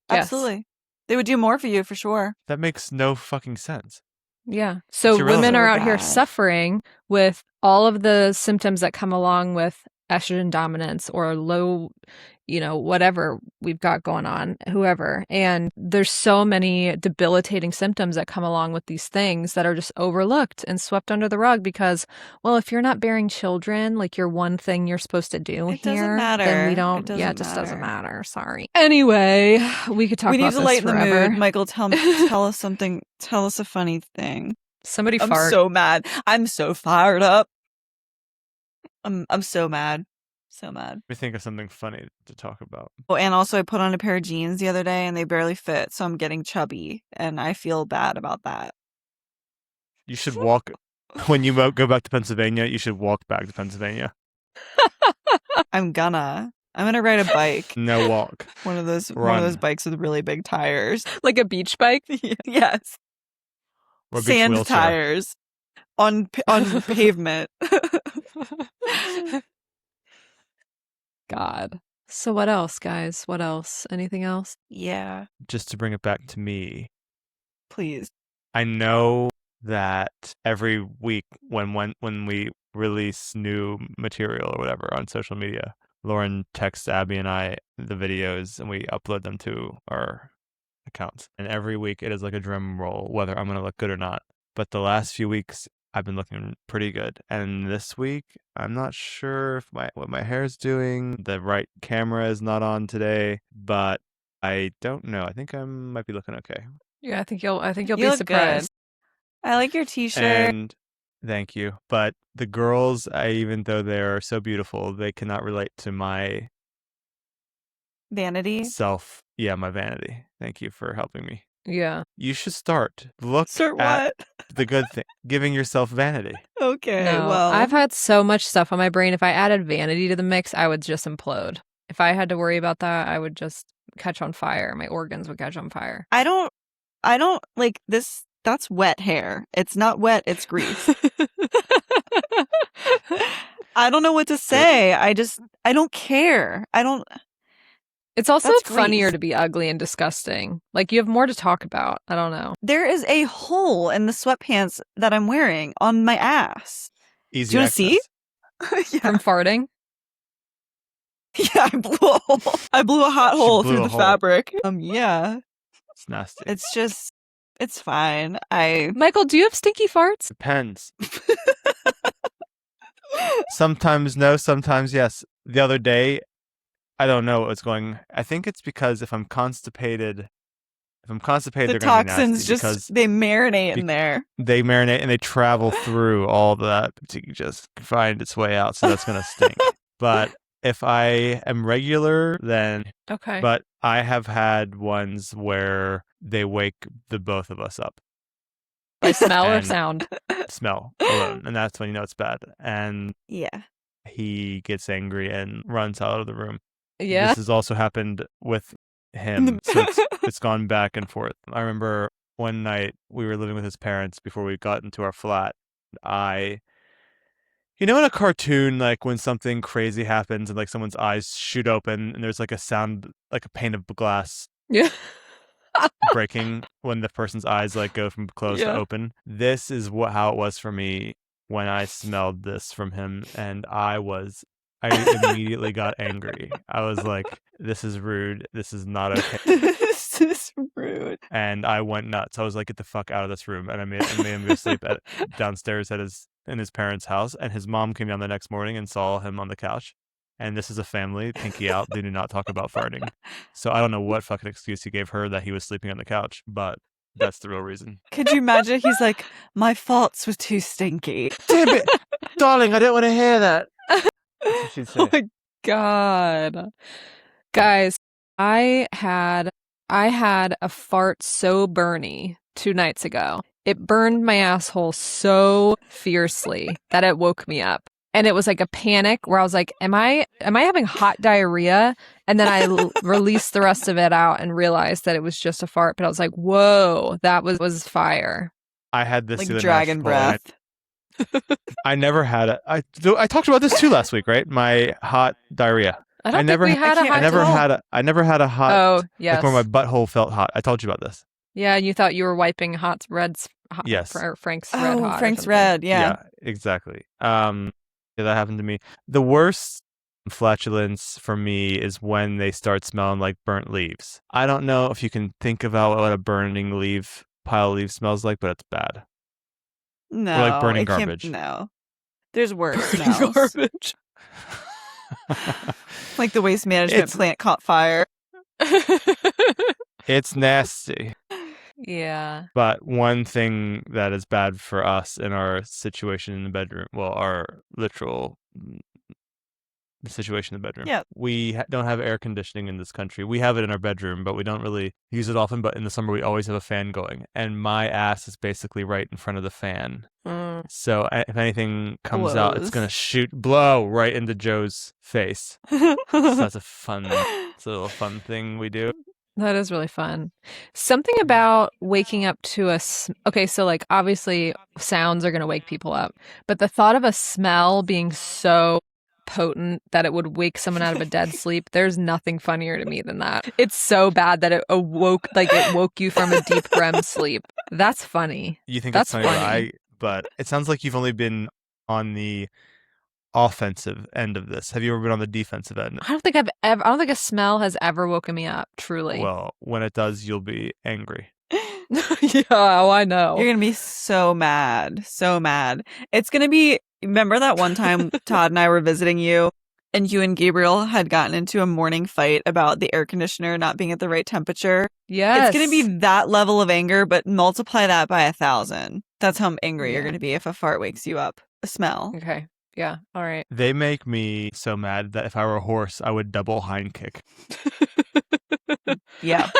absolutely. Yes. They would do more for you for sure. That makes no fucking sense. Yeah. So women are out here suffering with all of the symptoms that come along with estrogen dominance or low, whatever we've got going on, whoever. And there's so many debilitating symptoms that come along with these things that are just overlooked and swept under the rug because, well, if you're not bearing children, like your one thing you're supposed to do here, then we don't, it just doesn't matter. Sorry. Anyway, we could talk about this forever. We need to lighten the mood. Michael, tell us something. Tell us a funny thing. Somebody I'm so mad. I'm so fired up. I'm so mad. So mad. Let me think of something funny to talk about. Oh, and also I put on a pair of jeans the other day and they barely fit, so I'm getting chubby and I feel bad about that. You should walk when you go back to Pennsylvania. You should walk back to Pennsylvania. I'm gonna ride a bike. No walk. One of those bikes with really big tires, like a beach bike. Yes. Or sand tires on pavement. God. So what else, guys? What else? Anything else? Yeah. Just to bring it back to me. Please. I know that every week when we release new material or whatever on social media, Lauren texts Abby and I the videos and we upload them to our accounts. And every week it is like a drum roll, whether I'm going to look good or not. But the last few weeks I've been looking pretty good. And this week, I'm not sure if what my hair's doing. The right camera is not on today, but I don't know. I think I might be looking okay. Yeah, I think you'll be surprised. Good. I like your t-shirt. And thank you. But the girls, even though they're so beautiful, they cannot relate to my vanity. My vanity. Thank you for helping me. Yeah. You should start what? At the good thing, giving yourself vanity. Okay, no, well. I've had so much stuff on my brain. If I added vanity to the mix, I would just implode. If I had to worry about that, I would just catch on fire. My organs would catch on fire. I don't like this. That's wet hair. It's not wet, it's grease. I don't know what to say. I don't care. It's also funnier to be ugly and disgusting. Like, you have more to talk about. I don't know. There is a hole in the sweatpants that I'm wearing on my ass. Easy. Do you want to see? Yeah. From farting? Yeah, I blew a hot hole through the fabric. Yeah. It's nasty. It's fine. Michael, do you have stinky farts? Depends. Sometimes no, sometimes yes. The other day, I don't know what's going. I think it's because if I'm constipated, the they're toxins gonna be nasty they marinate in there. They marinate and they travel through all that to just find its way out. So that's gonna stink. But if I am regular, then okay. But I have had ones where they wake the both of us up. By smell or sound? Smell alone, and that's when you know it's bad. And yeah, he gets angry and runs out of the room. Yeah. This has also happened with him. So it's gone back and forth. I remember one night we were living with his parents before we got into our flat. In a cartoon, like when something crazy happens and like someone's eyes shoot open and there's like a sound, like a pane of glass Yeah. breaking when the person's eyes like go from closed to Yeah. open. This is how it was for me when I smelled this from him, and I immediately got angry. I was like, this is rude. This is not okay. This is rude. And I went nuts. I was like, get the fuck out of this room. And I made him go sleep downstairs in his parents' house. And his mom came down the next morning and saw him on the couch. And this is a family, pinky out. They do not talk about farting. So I don't know what fucking excuse he gave her that he was sleeping on the couch, but that's the real reason. Could you imagine? He's like, my farts were too stinky. Damn it, darling! I don't want to hear that. That's what she'd say. Oh my God. Guys, I had a fart so burny 2 nights ago. It burned my asshole so fiercely that it woke me up. And it was like a panic where I was like, am I having hot diarrhea? And then I released the rest of it out and realized that it was just a fart. But I was like, whoa, that was fire. I had this Like to the dragon next point. breath. I never had it. I talked about this too last week, right? My hot diarrhea. I never had a hot I never had a hot. Oh, yes. Like where my butthole felt hot. I told you about this. Yeah, and you thought you were wiping Yes. Frank's Red Hot. Frank's Red, yeah. Exactly. Yeah, that happened to me. The worst flatulence for me is when they start smelling like burnt leaves. I don't know if you can think about what a burning pile of leaves smells like, but it's bad. No. Or like burning it can't- garbage. No. There's worse Burning smells. garbage. Like the waste management plant caught fire. It's nasty. Yeah. But one thing that is bad for us in our situation in the bedroom, well, our literal situation in the bedroom. Yeah. We don't have air conditioning in this country. We have it in our bedroom, but we don't really use it often. But in the summer, we always have a fan going. And my ass is basically right in front of the fan. Mm. So if anything comes out, it's Blows. going to blow right into Joe's face. So that's it's a little fun thing we do. That is really fun. Something about waking up to okay, so like obviously sounds are going to wake people up, but the thought of a smell being so potent that it would wake someone out of a dead sleep, there's nothing funnier to me than that. It's so bad that it woke you from a deep REM sleep. That's funny. You think That's it's funny, funny. but it sounds like you've only been on the offensive end of this. Have you ever been on the defensive end? I don't think a smell has ever woken me up, truly. Well, when it does, you'll be angry. Yeah, oh, I know. You're going to be so mad. So mad. It's going to be, remember that one time Todd and I were visiting you and you and Gabriel had gotten into a morning fight about the air conditioner not being at the right temperature? Yes. It's going to be that level of anger, but multiply that by 1,000. That's how angry you're Yeah. going to be if a fart wakes you up. A smell. Okay. Yeah. All right. They make me so mad that if I were a horse, I would double hind kick. Yeah.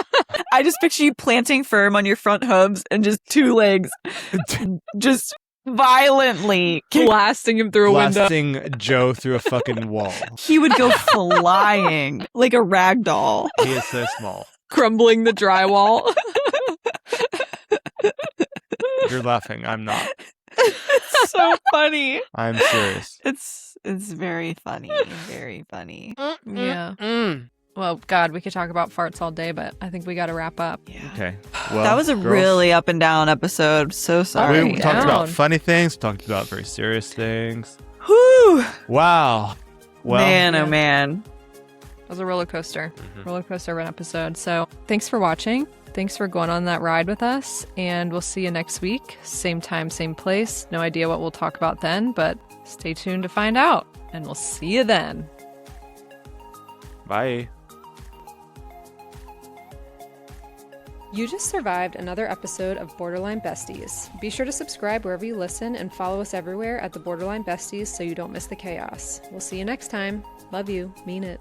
I just picture you planting firm on your front hooves and just 2 legs just violently Blasting him through a window. Blasting Joe through a fucking wall. He would go flying like a rag doll. He is so small. Crumbling the drywall. You're laughing. I'm not. It's so funny. I'm serious. It's very funny. Very funny. Yeah. Well, God, we could talk about farts all day, but I think we got to wrap up. Yeah. Okay. Well, That was a girls, really up and down episode. So sorry. We talked Down. about funny things. We talked about very serious things. Whew. Wow. Well, Man, Yeah. oh man. It was a roller coaster. Mhm. Roller coaster of an episode. So thanks for watching. Thanks for going on that ride with us. And we'll see you next week. Same time, same place. No idea what we'll talk about then, but stay tuned to find out. And we'll see you then. Bye. You just survived another episode of Borderline Besties. Be sure to subscribe wherever you listen and follow us everywhere at the Borderline Besties so you don't miss the chaos. We'll see you next time. Love you. Mean it.